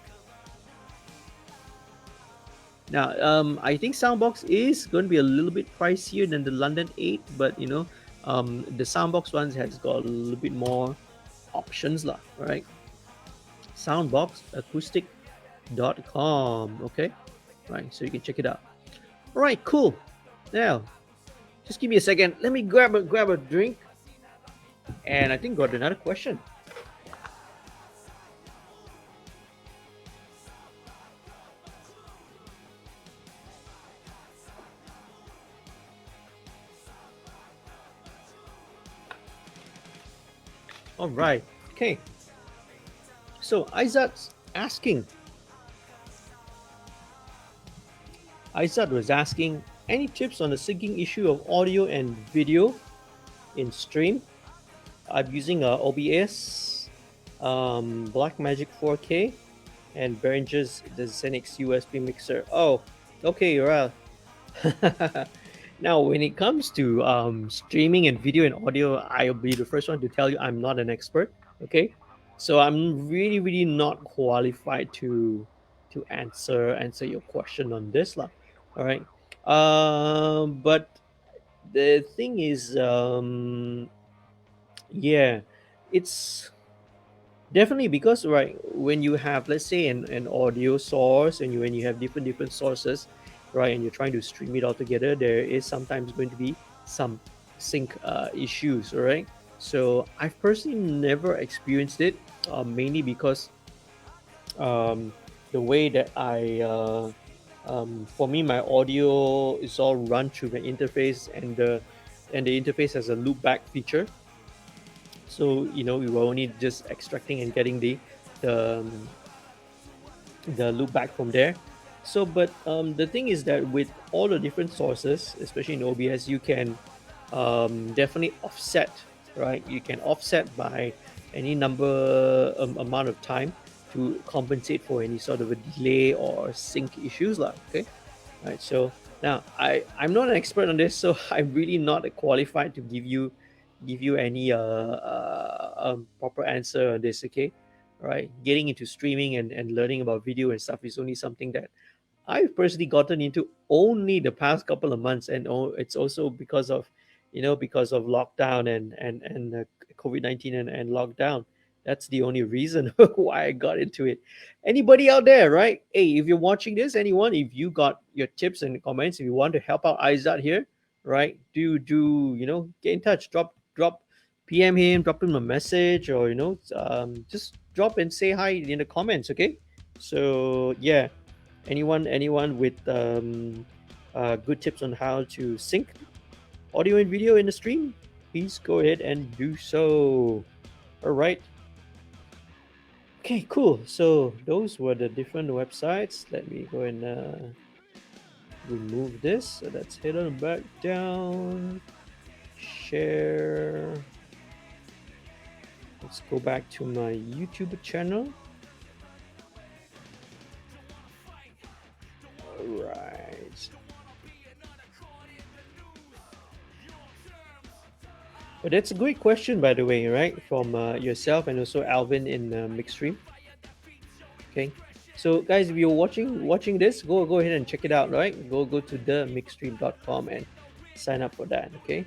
Now, I think Soundbox is going to be a little bit pricier than the London 8, but the Soundbox ones has got a little bit more options lah, right? Soundboxacoustic.com, okay? Right, so you can check it out. All right, cool. Now, just give me a second. Let me grab a drink, and I think got another question. All right. Okay. So Aizat was asking, any tips on the syncing issue of audio and video in Stream? I'm using OBS, Blackmagic 4K, and Behringer's the Xenix USB mixer. Oh, okay, right. Now, when it comes to streaming and video and audio, I'll be the first one to tell you I'm not an expert. Okay, so I'm really not qualified to answer your question on this lah. All right, but the thing is, yeah, it's definitely because, right, when you have, let's say, an audio source, and when you have different sources, right, and you're trying to stream it all together, there is sometimes going to be some sync issues, right? So I've personally never experienced it, mainly because um, the way that for me, my audio is all run through the interface, and the interface has a loop back feature. So we were only just extracting and getting the um, the loop back from there. So, but the thing is that with all the different sources, especially in OBS, you can definitely offset, right? You can offset by any number amount of time to compensate for any sort of a delay or sync issues, lah. Okay, right. So now I'm not an expert on this, so I'm really not qualified to give you any proper answer on this. Okay, right? Getting into streaming and learning about video and stuff is only something that I've personally gotten into only the past couple of months, and it's also because of lockdown and COVID-19 and lockdown. That's the only reason why I got into it. Anybody out there, right? Hey, if you're watching this, anyone, if you got your tips and comments, if you want to help out Aizat here, right? Do get in touch. Drop PM him, drop him a message, or just drop and say hi in the comments. Okay. So yeah, anyone with good tips on how to sync audio and video in the stream, please go ahead and do so. All right. Okay, cool. So those were the different websites. Let me go and remove this. So let's head on back down. Share. Let's go back to my YouTube channel. All right. But that's a great question, by the way, right? From yourself and also Alvin in MixStream. Okay, so guys, if you're watching this, go ahead and check it out. Right, go to themixstream.com and sign up for that. Okay.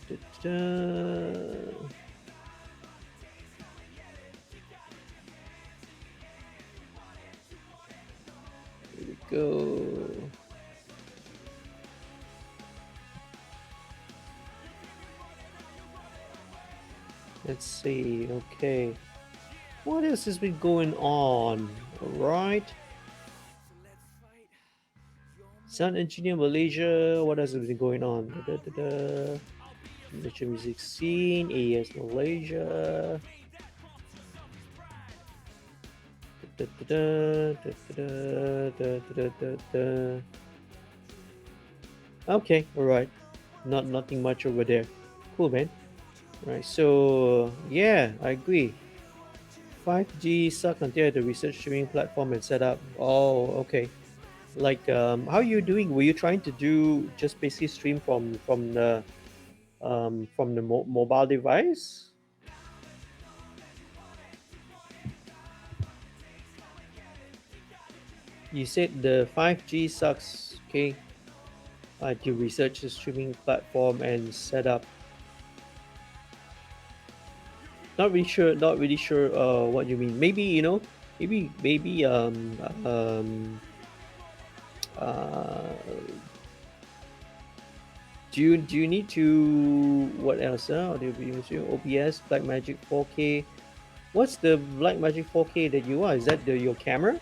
Da-da. Here we go. Let's see. Okay, what else has been going on? All right. Sound Engineer Malaysia. What else has been going on? Da-da-da-da. Malaysia music scene. AES Malaysia. Da-da-da, da-da-da, da-da-da-da. Okay, all right. Nothing much over there. Cool, man. Right. So yeah, I agree. 5G suck until the research streaming platform and setup. Oh, okay. Like, how are you doing? Were you trying to do just basically stream from the mobile device? You said the 5G sucks. Okay. To research the streaming platform and setup. Not really sure what you mean. Maybe maybe uh do you need to what else? Do you use OBS, Blackmagic 4K? What's the Blackmagic 4K that you are? Is that your camera?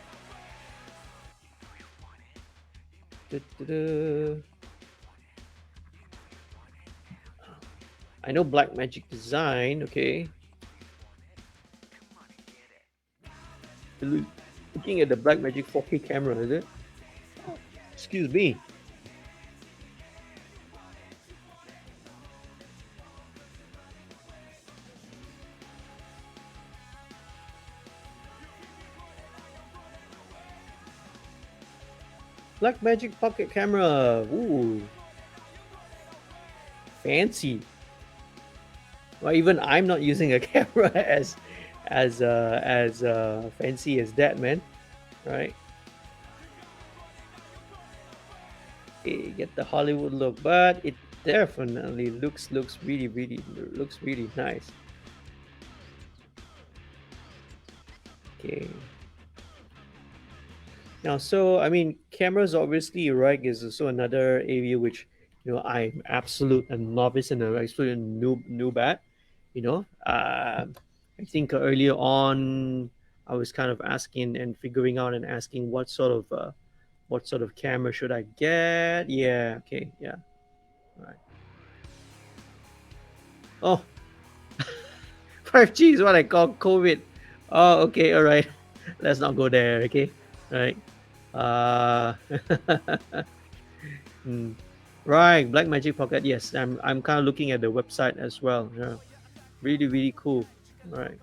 Da-da-da. I know Blackmagic Design. Okay. Looking at the Blackmagic 4K camera, is it? Excuse me. Blackmagic Pocket Camera. Ooh, fancy. Well, even I'm not using a camera as fancy as that, man. Right? Get the Hollywood look, but it definitely looks really nice. Okay. Now, so I mean, cameras obviously, right, is also another area which I'm absolute a novice and an absolute noob at. You know, I think earlier on I was kind of asking and figuring out and asking what sort of camera should I get. Yeah, okay, yeah, all right. Oh, 5G is what I call COVID. Oh, okay, all right. Let's not go there, okay? All right. Uh, hmm. Right, Black Magic Pocket. Yes, I'm kind of looking at the website as well. Yeah, really, really cool. All right.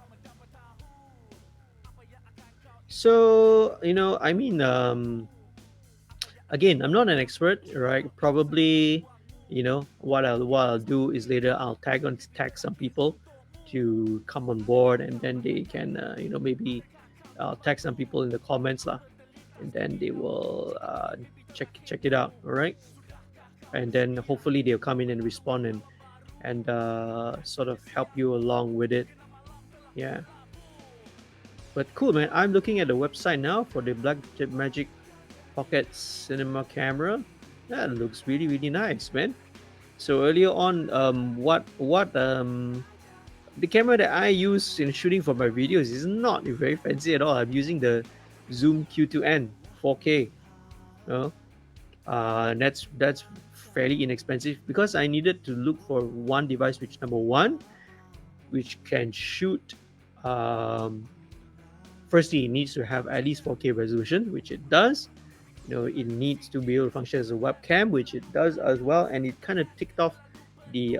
So I mean, again, I'm not an expert, right? Probably, what I'll do is later I'll tag some people to come on board, and then they can, maybe I'll tag some people in the comments lah, and then they will check it out. All right, and then hopefully they'll come in and respond and sort of help you along with it. Yeah, but cool, man. I'm looking at the website now for the Black Magic Pocket Cinema camera. That looks really really nice, man. So earlier on, what the camera that I use in shooting for my videos is not very fancy at all. I'm using the Zoom Q2N 4K. You know? That's fairly inexpensive because I needed to look for one device which number one, which can shoot. Firstly, it needs to have at least 4K resolution, which it does. It needs to be able to function as a webcam, which it does as well, and it kind of ticked off the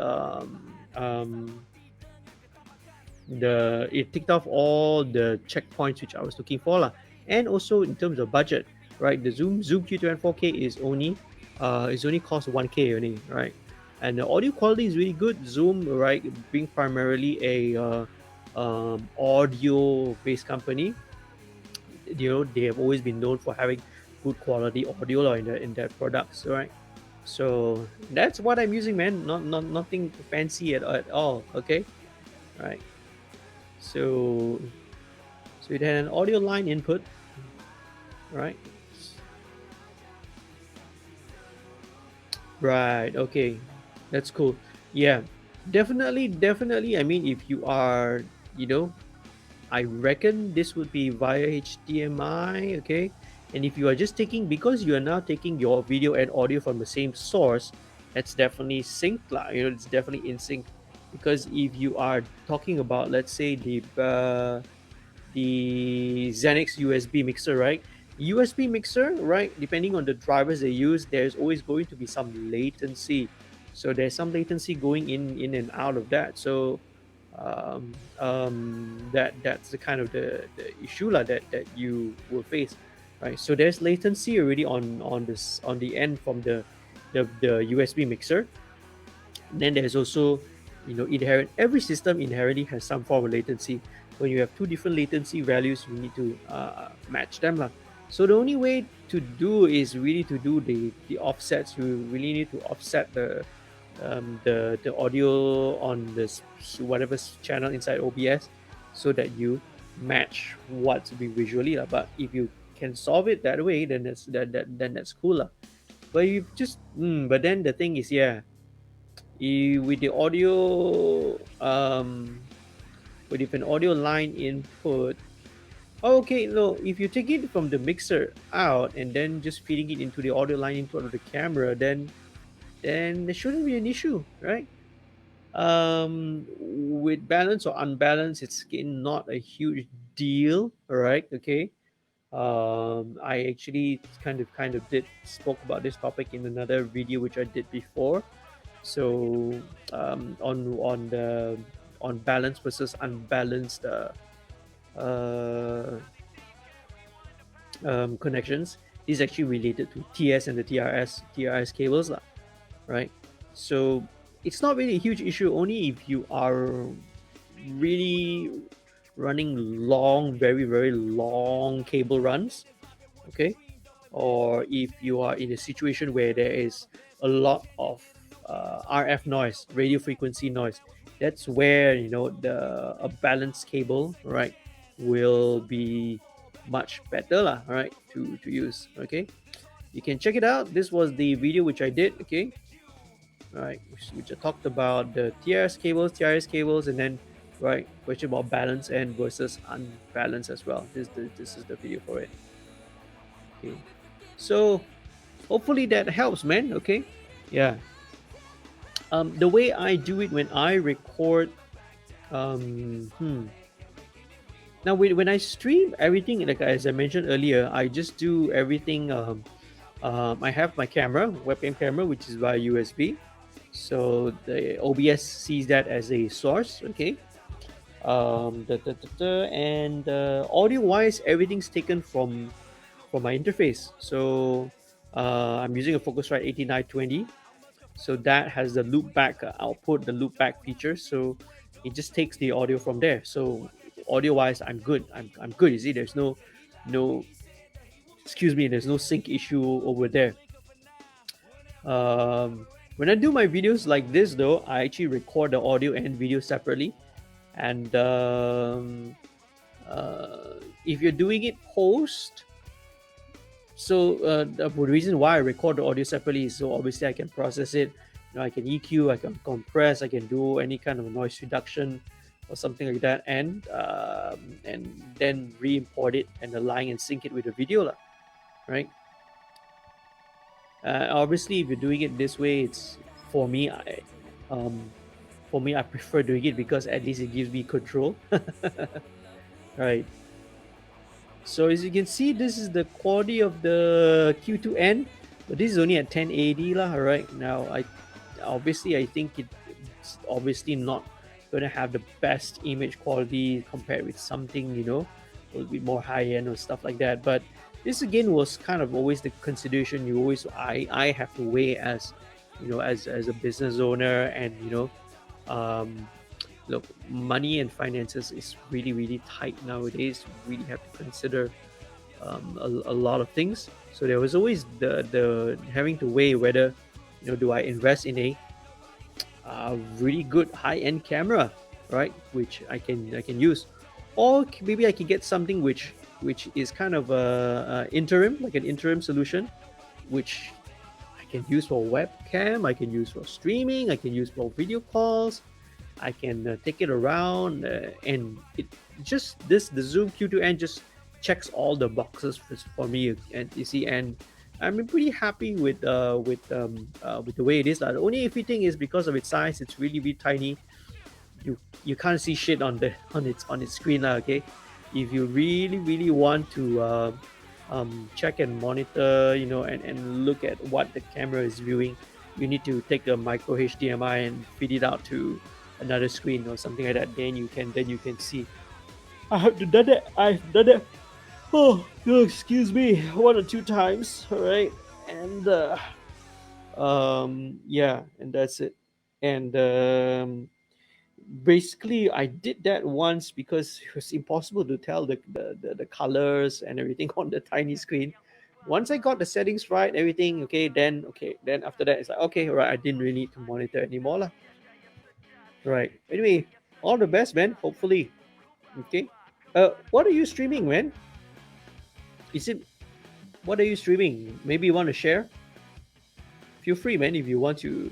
it ticked off all the checkpoints which I was looking for lah. And also in terms of budget, right? The Zoom Q2N 4K is only cost 1K only, right? And the audio quality is really good. Zoom, right, being primarily a audio based company, they have always been known for having good quality audio in their products, right? So that's what I'm using, man. Not nothing fancy at all. Okay, right. So it had an audio line input, right? Right. Okay, that's cool. Yeah, definitely. I mean, if you are, I reckon this would be via HDMI. Okay, and if you are just taking, because you are now taking your video and audio from the same source, that's definitely synced lah. It's definitely in sync. Because if you are talking about, let's say, the Xenix USB mixer, right? USB mixer, right? Depending on the drivers they use, there's always going to be some latency. So there's some latency going in and out of that. So that's the kind of the issue lah that you will face, right? So there's latency already on the end from the USB mixer. Then there's also, inherent, every system inherently has some form of latency. When you have two different latency values, you need to match them lah. So the only way to do is really to do the offsets. You really need to offset the audio on this whatever channel inside OBS, so that you match what's being visually lah. But if you can solve it that way, then that's cool lah. But you just but then the thing is, yeah, with the audio with an audio line input. Okay, no, if you take it from the mixer out and then just feeding it into the audio line input of the camera, then there shouldn't be an issue, right? With balance or unbalanced, it's again not a huge deal, all right? Okay. I actually kind of did spoke about this topic in another video which I did before. So on balance versus unbalanced uh, connections, is actually related to TS and the TRS cables lah, right? So it's not really a huge issue, only if you are really running long, very very long cable runs, okay, or if you are in a situation where there is a lot of RF noise, radio frequency noise. That's where a balanced cable, right, will be much better lah, right, to use. Okay, you can check it out. This was the video which I did. Okay, right, which I talked about the TRS cables, and then right? Question about balance and versus unbalance as well. This is the video for it. Okay, so hopefully that helps, man. Okay, yeah. The way I do it when I record, um, hmm. Now when I stream everything, like as I mentioned earlier, I just do everything. I have my camera, webcam camera, which is via USB. So the OBS sees that as a source. Okay. And audio wise, everything's taken from my interface. So I'm using a Focusrite 8920. So that has the loop back output, the loop back feature. So it just takes the audio from there. So audio wise, I'm good. I'm good. You see, there's no excuse me, there's no sync issue over there. When I do my videos like this, though, I actually record the audio and video separately. And if you're doing it post, so the reason why I record the audio separately is so obviously I can process it. I can EQ, I can compress, I can do any kind of noise reduction or something like that, and then re-import it and align and sync it with the video, lah, right? Obviously, if you're doing it this way, it's for me. Um, for me, I prefer doing it because at least it gives me control, right? So as you can see, this is the quality of the Q2N, but this is only at 1080 lah. Right now, I think it's obviously not going to have the best image quality compared with something a little bit more high end or stuff like that. But this again was kind of always the consideration I have to weigh as as a business owner, and um, look, money and finances is really really tight nowadays. You really have to consider a lot of things. So there was always the having to weigh whether do I invest in a really good high end camera, right, which I can use, or maybe I can get something which is kind of a interim, like an interim solution, which I can use for webcam, I can use for streaming, I can use for video calls. I can take it around, and it just the Zoom Q2N just checks all the boxes for me, and you see, and I'm pretty happy with the way it is. The only iffy thing is because of its size, it's really really tiny. You can't see shit on its screen, okay. If you really really want to check and monitor, and look at what the camera is viewing, you need to take a micro HDMI and feed it out to another screen or something like that. Then you can see. I've done that. Oh, no, excuse me, one or two times. All right, and yeah, and that's it. And basically, I did that once because it was impossible to tell the colors and everything on the tiny screen. Once I got the settings right, everything then after that it's like, okay, right, I didn't really need to monitor anymore lah. Right. Anyway, all the best, man. Hopefully. Okay. What are you streaming, man? Is it What are you streaming? Maybe you want to share? Feel free, man, if you want to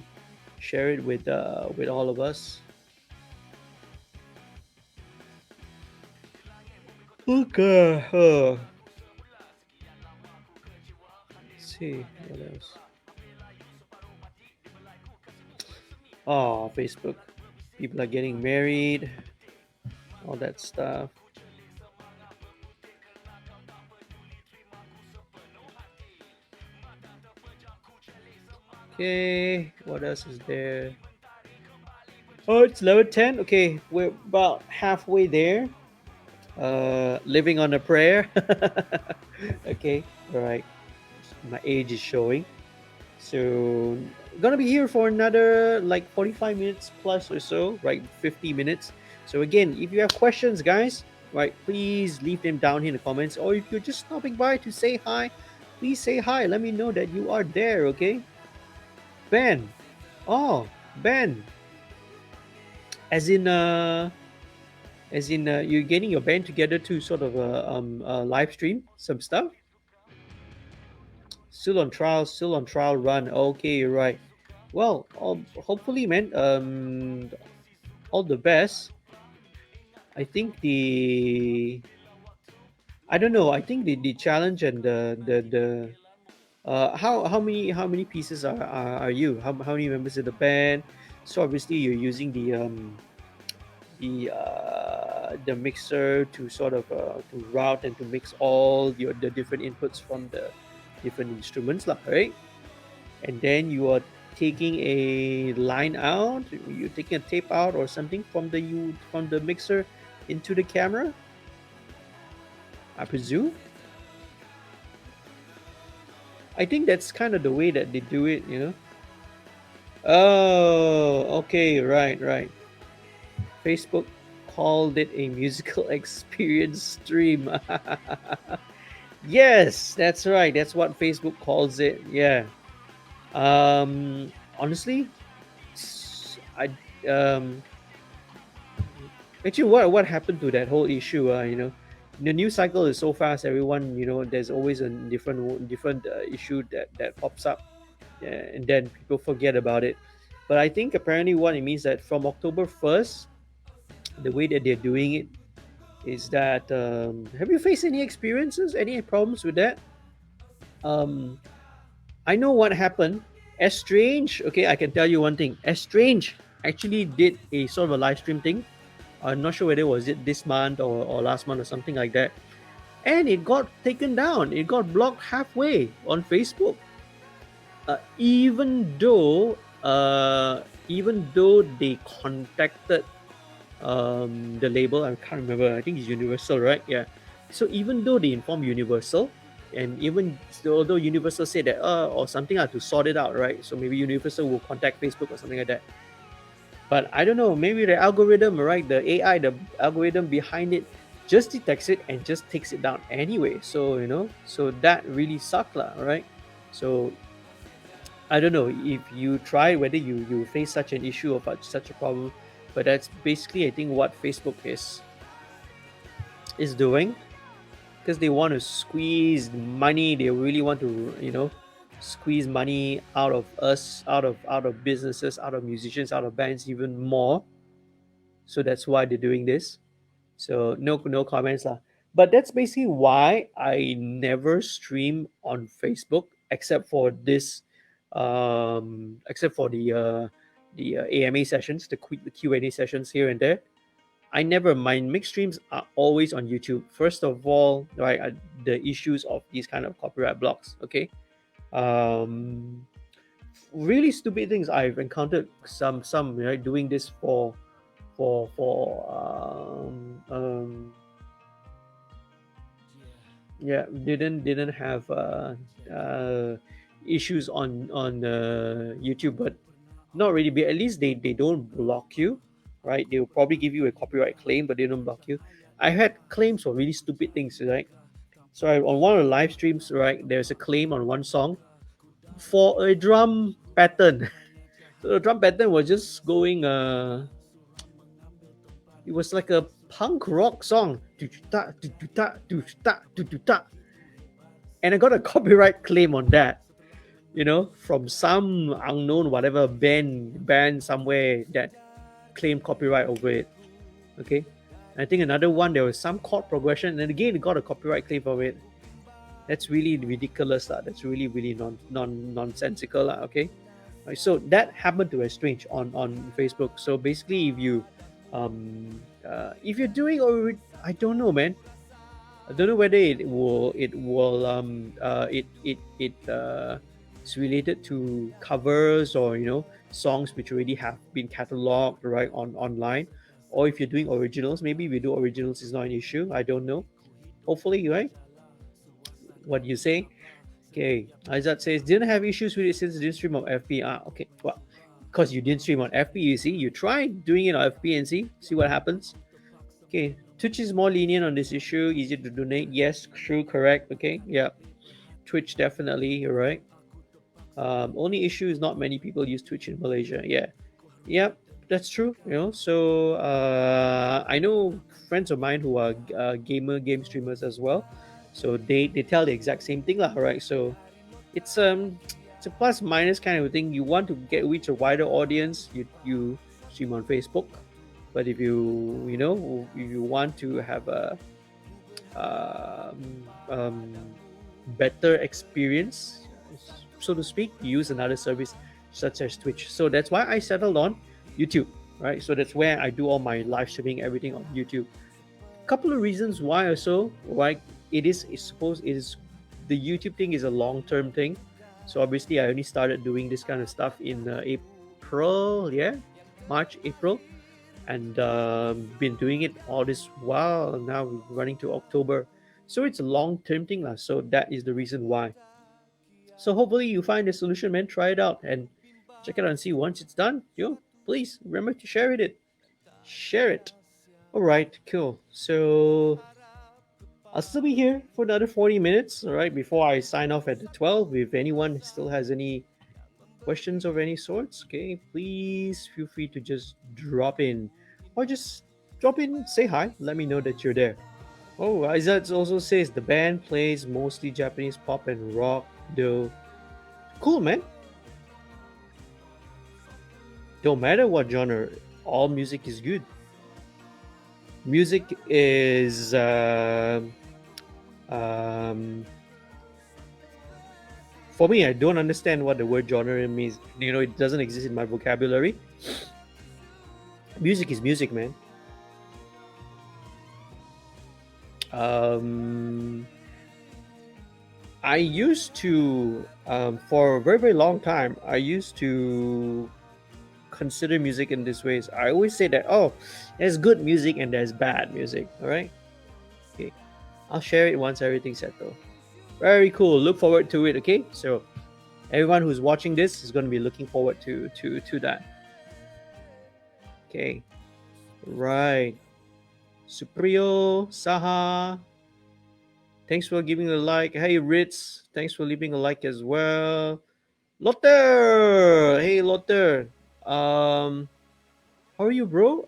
share it with all of us. Okay. Let's see what else. Oh, Facebook. People are getting married. All that stuff. Okay. What else is there? Oh, it's level 10. Okay, we're about halfway there. Living on a prayer. Okay, all right. My age is showing. So, gonna be here for another like 45 minutes plus or so, right? 50 minutes. So again, if you have questions, guys, right, please leave them down here in the comments. Or if you're just stopping by to say hi, please say hi. Let me know that you are there, okay? Ben. Oh, Ben. As in you're getting your band together to sort of live stream some stuff. Still on trial run. Okay, you're right. Well, hopefully, man. All the best. I think I don't know. I think the challenge and the how many pieces are you? How many members of the band? So obviously you're using the mixer to sort of to route and to mix all the different inputs from the different instruments, lah, right? And then you are taking a line out, you're taking a tape out or something from the mixer into the camera, I presume. I think that's kind of the way that they do it, you know. Oh, okay, right. Facebook called it a musical experience stream. Yes, that's right. That's what Facebook calls it. Yeah. Honestly, I um actually what happened to that whole issue? The news cycle is so fast. Everyone, there's always a different issue that pops up, and then people forget about it. But I think apparently what it means that from October 1st, the way that they're doing it is that have you faced any experiences, any problems with that? Um, I know what happened. Estrange, okay, I can tell you one thing. Estrange actually did a sort of a live stream thing. I'm not sure whether was it this month or last month or something like that. And it got taken down. It got blocked halfway on Facebook. Even though they contacted the label, I can't remember. I think it's Universal, right? Yeah. So even though they informed Universal, and even although Universal said that or something to sort it out, right? So maybe Universal will contact Facebook or something like that. But I don't know. Maybe the algorithm, right? The AI, the algorithm behind it, just detects it and just takes it down anyway. So so that really sucked, lah, right? So I don't know if you try whether you face such an issue or such a problem, but that's basically I think what Facebook is doing, because they want to squeeze money. They really want to squeeze money out of us, out of businesses, out of musicians, out of bands even more. So that's why they're doing this. So no comments lah. But that's basically why I never stream on Facebook except for this, except for the AMA sessions, the Q&A sessions here and there. I never mind. Mixed streams are always on YouTube. First of all, right, the issues of these kind of copyright blocks. Okay, um, really stupid things I've encountered. Some right doing this for yeah, didn't have uh, issues on YouTube, but not really. But at least they don't block you, right? They'll probably give you a copyright claim, but they don't block you. I had claims for really stupid things, right? So on one of the live streams, right, there's a claim on one song for a drum pattern. So the drum pattern was just going it was like a punk rock song. And I got a copyright claim on that, from some unknown whatever band somewhere that claimed copyright over it. Okay. I think another one there was some chord progression, and again it got a copyright claim for it. That's really ridiculous, lah. That's really nonsensical, lah. Okay. Right, so that happened to Estrange on Facebook. So basically, if you're doing, or I don't know, man. I don't know whether it's related to covers or songs which already have been cataloged right online, or if you're doing originals. Maybe we do originals is not an issue. I don't know. Hopefully, right? What do you say? Okay, Aizat says didn't have issues with it since it didn't stream on FB. Okay, well, because you didn't stream on FB, you see, you try doing it on FB and see what happens. Okay, Twitch is more lenient on this issue, easier to donate. Yes, true, correct. Okay, yeah, Twitch definitely. You're right. Only issue is not many people use Twitch in Malaysia. Yeah, yep, that's true. So I know friends of mine who are game streamers as well. So they tell the exact same thing, lah. Right. So it's a plus minus kind of thing. You want to reach a wider audience, you stream on Facebook. But if if you want to have a better experience, so to speak, use another service such as Twitch. So that's why I settled on YouTube, right? So that's where I do all my live streaming, everything on YouTube. Couple of reasons why also, right? It is the YouTube thing is a long term thing. So obviously, I only started doing this kind of stuff in April, yeah, March, April, and been doing it all this while. Now we're running to October, so it's a long term thing, lah. So that is the reason why. So hopefully you find a solution, man. Try it out and check it out and see. Once it's done, please remember to share it. Share it. All right, cool. So I'll still be here for another 40 minutes, all right, before I sign off at the 12. If anyone still has any questions of any sorts, okay, please feel free to just drop in or just drop in, say hi, let me know that you're there. Oh, Aizat also says the band plays mostly Japanese pop and rock, though. Cool, man. Don't matter what genre, all music is good. Music is for me, I don't understand what the word genre means. It doesn't exist in my vocabulary. Music is music, man. I used to, for a very, very long time, I used to consider music in this ways. I always say that, oh, there's good music and there's bad music, all right? Okay. I'll share it once everything's settled. Very cool. Look forward to it, okay? So everyone who's watching this is going to be looking forward to that. Okay. Right. Supriyo, Saha, thanks for giving a like. Hey, Ritz, thanks for leaving a like as well. Lotter, hey, Lotter. How are you, bro?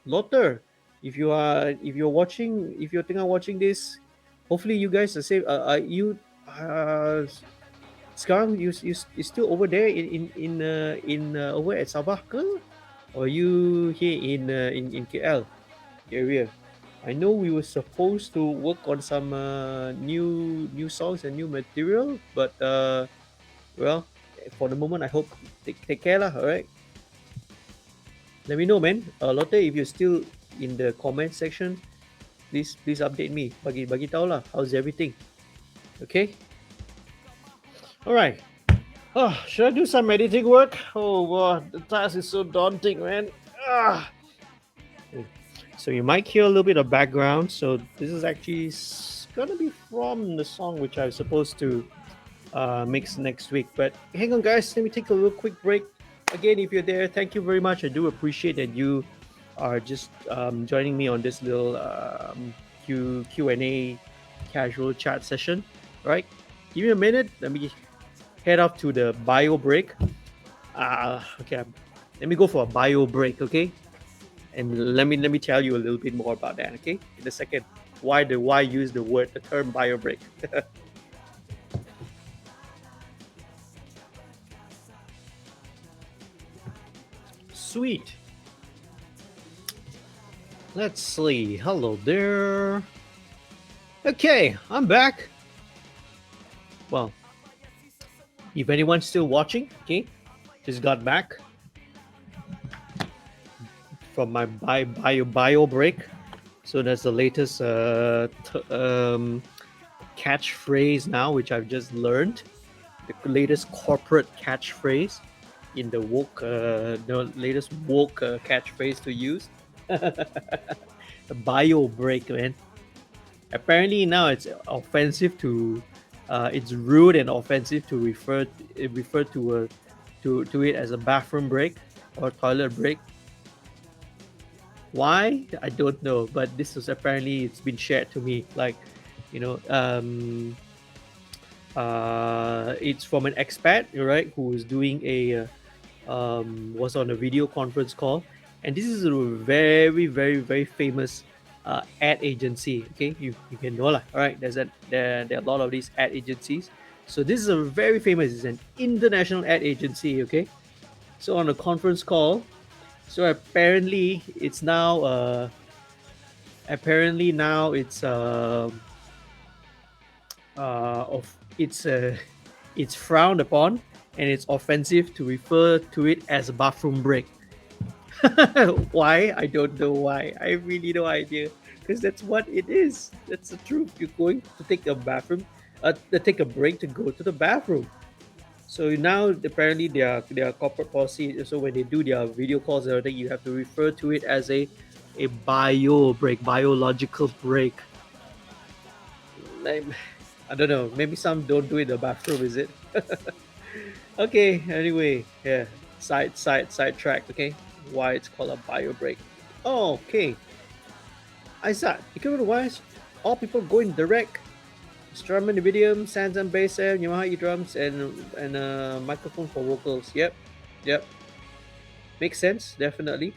Lotter, if you're thinking of watching this, hopefully you guys are safe. You sekarang you still over there in over at Sabah ke? Or you here in KL area? I know we were supposed to work on some new songs and new material, but well, for the moment, I hope take care lah. All right. Let me know, man. Lotte, if you're still in the comment section, please update me. Bagi tahu lah. How's everything? Okay. All right. Oh, should I do some editing work? Oh god, the task is so daunting, man. Ah. So you might hear a little bit of background. So this is actually gonna be from the song which I was supposed to mix next week. But hang on, guys. Let me take a little quick break. Again, if you're there, thank you very much. I do appreciate that you are just joining me on this little Q&A casual chat session. All right, give me a minute. Let me head off to the bio break. Okay, let me go for a bio break. Okay, and let me tell you a little bit more about that. Okay, in a second. Why use the term bio break? Sweet. Let's see. Hello there. Okay, I'm back. Well, if anyone's still watching, okay, just got back from my bio break. So that's the latest catchphrase now, which I've just learned. The latest corporate catchphrase in the latest woke catchphrase to use. The bio break, man. Apparently now it's offensive to, it's rude and offensive to refer to it as a bathroom break or toilet break. Why? I don't know, but this is apparently it's been shared to me. Like, it's from an expat, right, who is doing was on a video conference call, and this is a very, very, very famous ad agency. Okay, you can know lah. All right, there are a lot of these ad agencies. So this is a very famous. It's an international ad agency. Okay, so on a conference call, So apparently it's now apparently now it's frowned upon and it's offensive to refer to it as a bathroom break. Why? I don't know why. I really no idea. Because that's what it is. That's the truth. You're going to take a bathroom, to take a break to go to the bathroom. So now apparently their corporate policy. So when they do their video calls and everything, you have to refer to it as a bio break, biological break. Like, I don't know. Maybe some don't do it in the bathroom. Is it? Okay. Anyway, yeah. Side track. Okay. Why it's called a bio break? Oh, okay. Aizat, equipment-wise, all people going direct. Strum and Nvidium, Sansan bass amp, Yamaha drums, and a microphone for vocals. Yep, makes sense, definitely.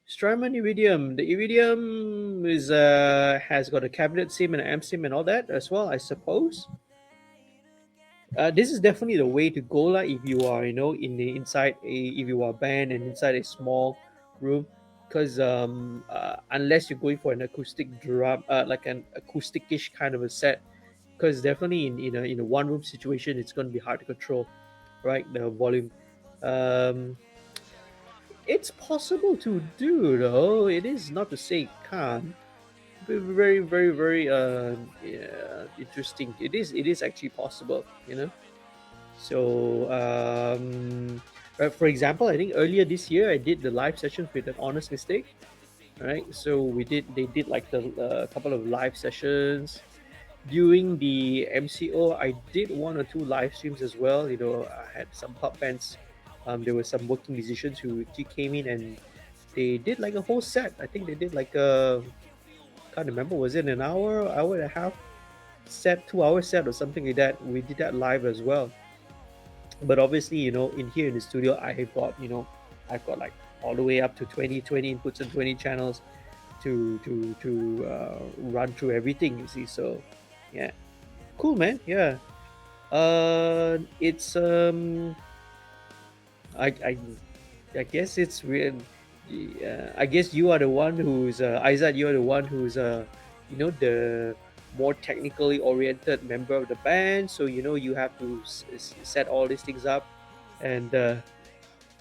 Strum and Iridium. The Iridium is has got a cabinet sim and an amp sim and all that as well, I suppose. This is definitely the way to go, like if you are, in the inside if you are a band and inside a small room, because unless you're going for an acoustic drum, like an acoustic-ish kind of a set, because definitely in a one room situation, it's going to be hard to control, right? The volume. Um, it's possible to do though. It is not to say it can't. Very, very, very yeah, interesting. It is actually possible, So, for example, I think earlier this year I did the live sessions with an honest mistake, right? So they did like the couple of live sessions during the MCO. I did one or two live streams as well. I had some pub bands. There were some working musicians who came in and they did like a whole set. I think they did like a can't remember, was it an hour and a half set, 2 hour set or something like that. We did that live as well. But obviously, in here in the studio, I've got like all the way up to 20 inputs and 20 channels to run through everything, you see. So yeah, cool, man. Yeah. It's I I guess it's real. I guess you are the one who's Aizat. You are the one who's the more technically oriented member of the band. So you have to set all these things up. And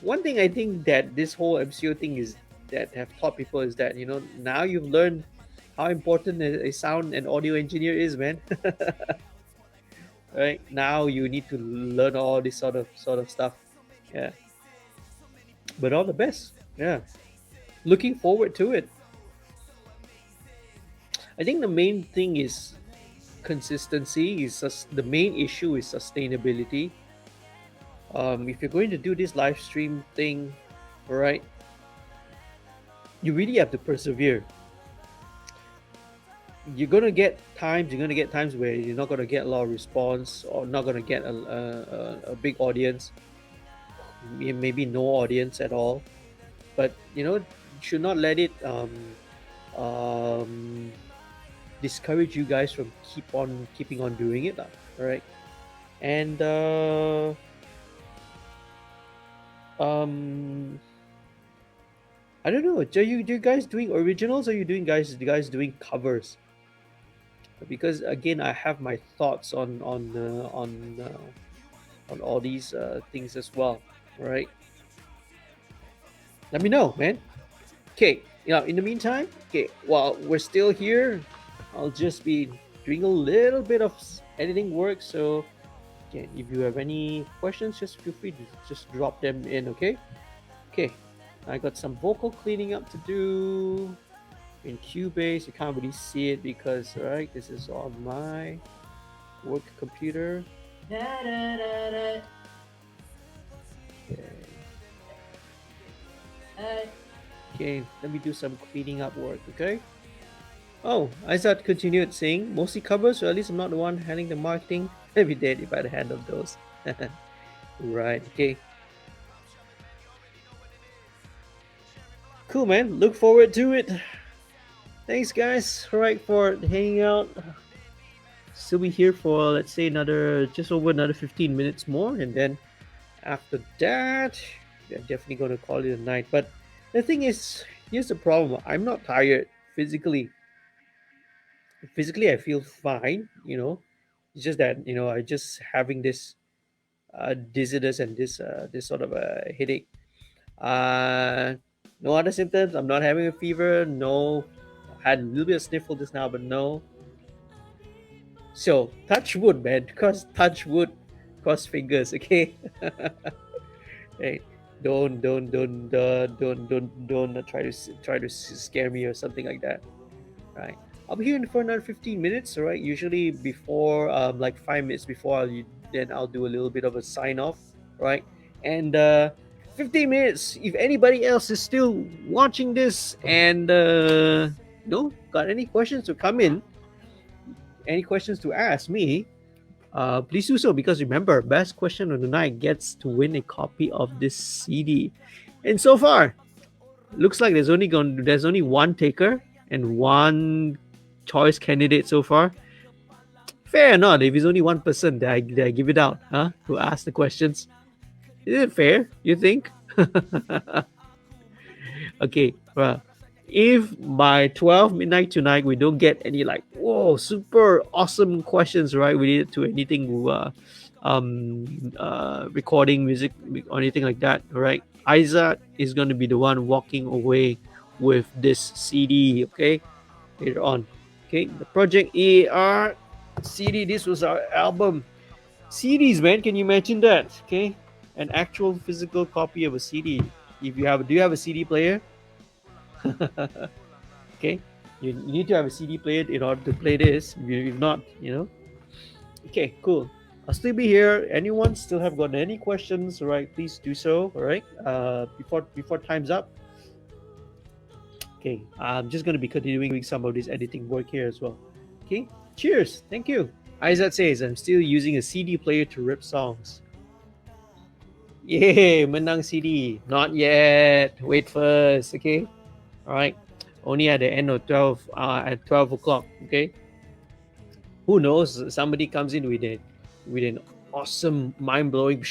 one thing I think that this whole MCO thing is that have taught people is that now you've learned how important a sound and audio engineer is, man. Right now you need to learn all this sort of stuff. Yeah, but all the best. Yeah, looking forward to it. I think the main thing is consistency. The main issue is sustainability. If you're going to do this live stream thing, right, you really have to persevere. You're gonna get times where you're not gonna get a lot of response or not gonna get a big audience, maybe no audience at all. But you should not let it um, discourage you guys from keeping on doing it, right? And I don't know. Do you guys doing originals or you guys doing covers? Because again, I have my thoughts on all these things as well, right? Let me know, man. Okay, in the meantime, okay, while we're still here, I'll just be doing a little bit of editing work. So, again, if you have any questions, just feel free to just drop them in, okay? Okay, I got some vocal cleaning up to do in Cubase. You can't really see it because, right, this is on my work computer. Okay. Okay, let me do some cleaning up work, okay? Oh, Aizat continued saying, mostly covers, so at least I'm not the one handling the marketing. Every day if I'd handle those. Right, okay. Cool, man. Look forward to it. Thanks, guys, right, for hanging out. Still be here for, let's say, just over another 15 minutes more, and then After that, we're definitely going to call it a night. But the thing is, here's the problem. I'm not tired physically. Physically, I feel fine. It's just that I just having this dizziness and this sort of a headache. Uh, no other symptoms. I'm not having a fever. No, I had a little bit of sniffle just now, but no. So touch wood, man. Cross touch wood, cross fingers. Okay. Hey, don't try to scare me or something like that. Right. I'll be here for another 15 minutes. All right. Usually before like 5 minutes before then I'll do a little bit of a sign off. Right. And 15 minutes. If anybody else is still watching this and no got any questions to come in, any questions to ask me, please do so, because remember, best question of the night gets to win a copy of this CD. And so far, looks like there's only one taker and one choice candidate so far. Fair or not? If it's only one person that I give it out, huh? To ask the questions, is it fair? You think? Okay, well, if by 12 midnight tonight we don't get any like whoa super awesome questions right related to anything recording music or anything like that, right? Aizat is going to be the one walking away with this CD, okay? Later on, okay? The Project EAR CD. This was our album. CDs, man. Can you imagine that? Okay, an actual physical copy of a CD. If you have, do you have a CD player? Okay, you need to have a CD player in order to play this. If not, Okay, cool. I'll still be here. Anyone still have got any questions? All right, please do so. All right. Before time's up. Okay, I'm just gonna be continuing some of this editing work here as well. Okay. Cheers. Thank you. Aizat says I'm still using a CD player to rip songs. Yay, menang CD. Not yet. Wait first. Okay. All right. Only at the end of 12 at 12 o'clock. Okay. Who knows? Somebody comes in with an awesome, mind-blowing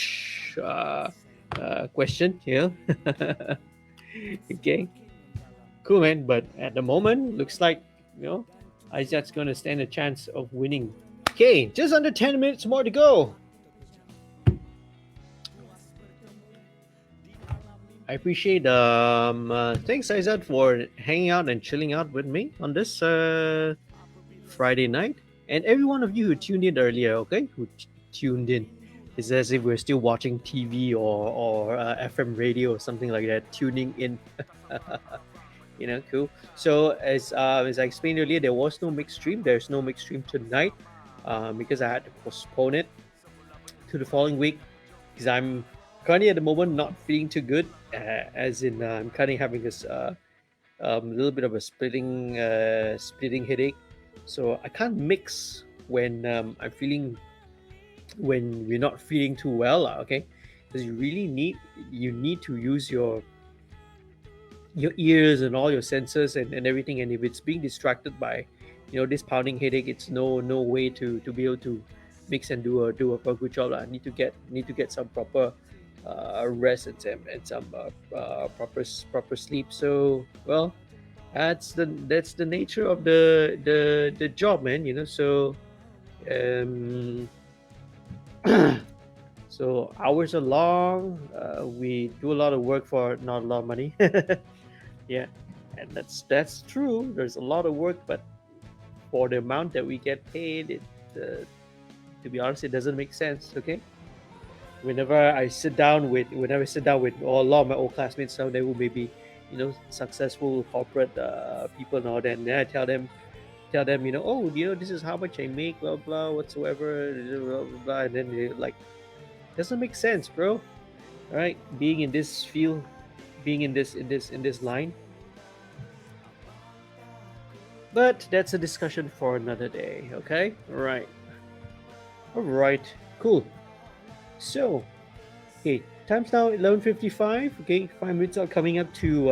question here. Okay, cool, man. But at the moment, looks like Aizat's gonna stand a chance of winning. Okay, just under 10 minutes more to go. I appreciate thanks Aizat for hanging out and chilling out with me on this Friday night, and every one of you who tuned in earlier, okay, tuned in. It's as if we're still watching TV or FM radio or something like that, tuning in. Cool. So as I explained earlier, there was no mixed stream. There's no mixed stream tonight because I had to postpone it to the following week because I'm currently at the moment not feeling too good, as in I'm currently having this little bit of a splitting headache, so I can't mix when when we're not feeling too well, okay? Because you need to use your ears and all your senses and everything, and if it's being distracted by this pounding headache, it's no way to be able to mix and do a good job. I need to get some proper rest and some proper sleep. So well, that's the nature of the job, man. So um so hours are long. We do a lot of work for not a lot of money. Yeah, and that's true. There's a lot of work, but for the amount that we get paid, to be honest, it doesn't make sense. Okay. Whenever I sit down with a lot of my old classmates, some of them who may be successful corporate people and all that, and then I tell them, oh, this is how much I make, blah blah whatsoever, blah blah, blah, and then they like, doesn't make sense, bro. All right, being in this field, being in this line. But that's a discussion for another day. Okay. All right, cool. So okay, time's now 11:55. Okay, 5 minutes are coming up to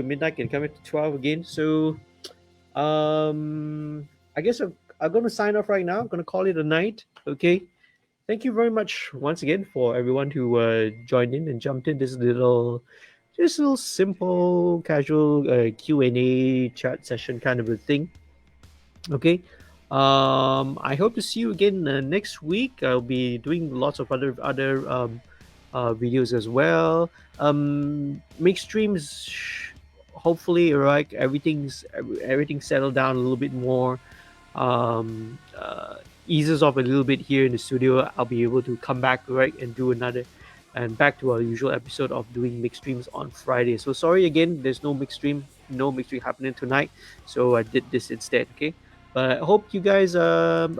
midnight and coming to 12 again. So I guess I'm gonna sign off right now. I'm gonna call it a night. Okay. thank you very much once again for everyone who joined in and jumped in this little, just a little simple, casual Q&A chat session kind of a thing. Okay. I hope to see you again next week. I'll be doing lots of other videos as well. Make streams. Hopefully, right? Everything's settled down a little bit more. um, uh, Eases off a little bit here in the studio, I'll be able to come back, right, and do another, and back to our usual episode of doing mixed streams on Friday. So sorry again, there's no mixed stream happening tonight. So I did this instead. Okay, but I hope you guys have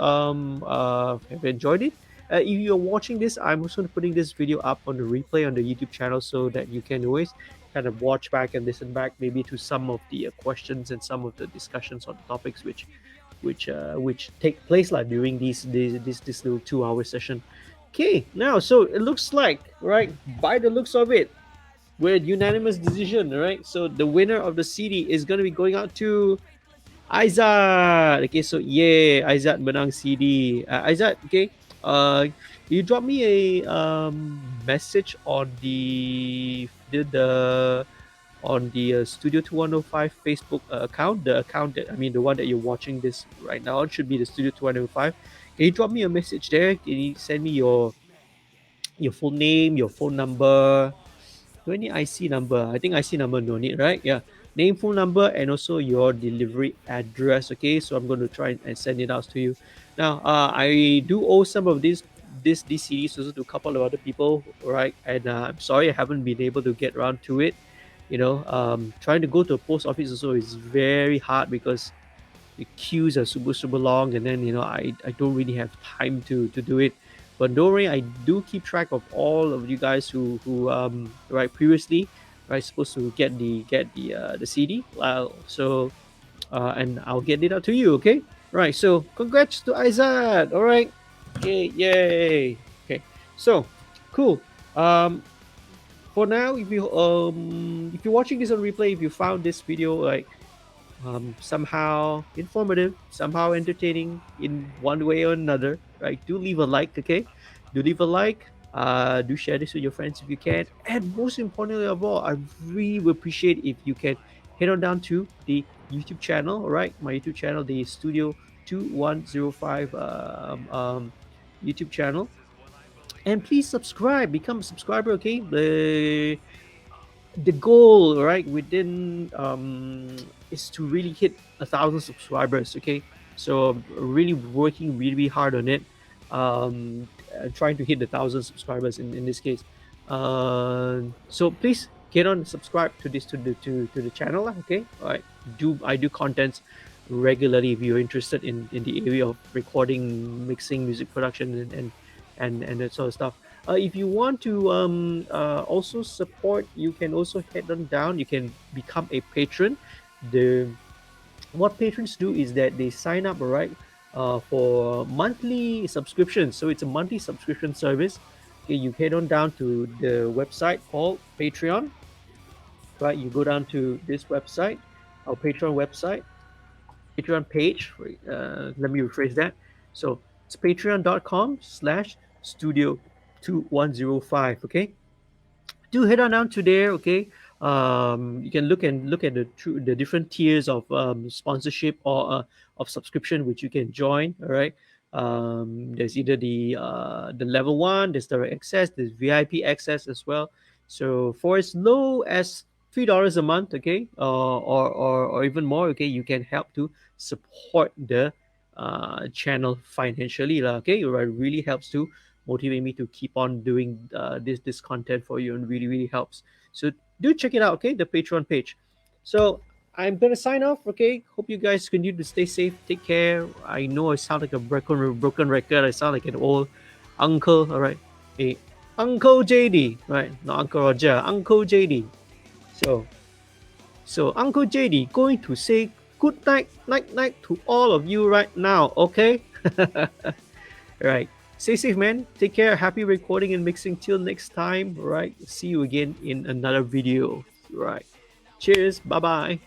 enjoyed it. If you're watching this, I'm also putting this video up on the replay on the YouTube channel so that you can always kind of watch back and listen back maybe to some of the questions and some of the discussions on topics which take place like during this little 2 hour session. Okay, now so it looks like, right, by the looks of it, we're unanimous decision, right? So the winner of the CD is gonna be going out to Aizat. Okay, so yeah, Aizat menang CD. Aizat, okay. You drop me a message on the on the Studio 2105 Facebook account, the account that, I mean, the one that you're watching this right now, it should be the Studio 2105. Can you drop me a message there? Can you send me your full name, your phone number? Do I need IC number? I think IC number no need, right? Yeah. Name, phone number, and also your delivery address. Okay, so I'm going to try and send it out to you. Now, I do owe some of these CDs also to a couple of other people, right? And I'm sorry I haven't been able to get around to it. Trying to go to a post office also is very hard because the queues are super long, and then I don't really have time to do it. But don't worry, I do keep track of all of you guys who right previously, right, supposed to get the CD. And I'll get it out to you. Okay, right. So congrats to Aizat. All right. Okay, yay. Okay, so cool. For now, if you're watching this on replay, if you found this video like somehow informative, somehow entertaining in one way or another, right? Do leave a like, okay? Do leave a like. Do share this with your friends if you can. And most importantly of all, I really would appreciate if you can head on down to the YouTube channel, all right? My YouTube channel, the Studio 2105 YouTube channel. And please subscribe, become a subscriber, okay? The goal, right, within is to really hit 1,000 subscribers. Okay, so I'm really working really hard on it. Trying to hit the 1,000 subscribers in this case. So please get on, subscribe to the channel. Okay, all right. I do contents regularly if you're interested in the area of recording, mixing, music production, and that sort of stuff. If you want to also support, you can also head on down. You can become a patron. What patrons do is that they sign up, right, for monthly subscriptions. So it's a monthly subscription service. Okay, you head on down to the website called Patreon. Right, you go down to this website, our Patreon website, Patreon page. Let me rephrase that. So it's patreon.com/studio2105. Okay, do head on down to there. Okay, you can look at the different tiers of sponsorship or of subscription which you can join. All right. There's either the level one, there's direct access, there's VIP access as well. So for as low as $3 a month, okay, or even more, okay, you can help to support the channel financially, lah. Okay, it really helps to motivate me to keep on doing this content for you, and really helps. So do check it out, okay, the Patreon page. So I'm gonna sign off. Okay, hope you guys continue to stay safe, take care. I know I sound like a broken record. I sound like an old uncle. All right, hey, Uncle JD, right? Not Uncle Roger, Uncle JD. So Uncle JD going to say good night to all of you right now. Okay. Right. Stay safe, man. Take care. Happy recording and mixing. Till next time. Right. See you again in another video. Right. Cheers. Bye bye.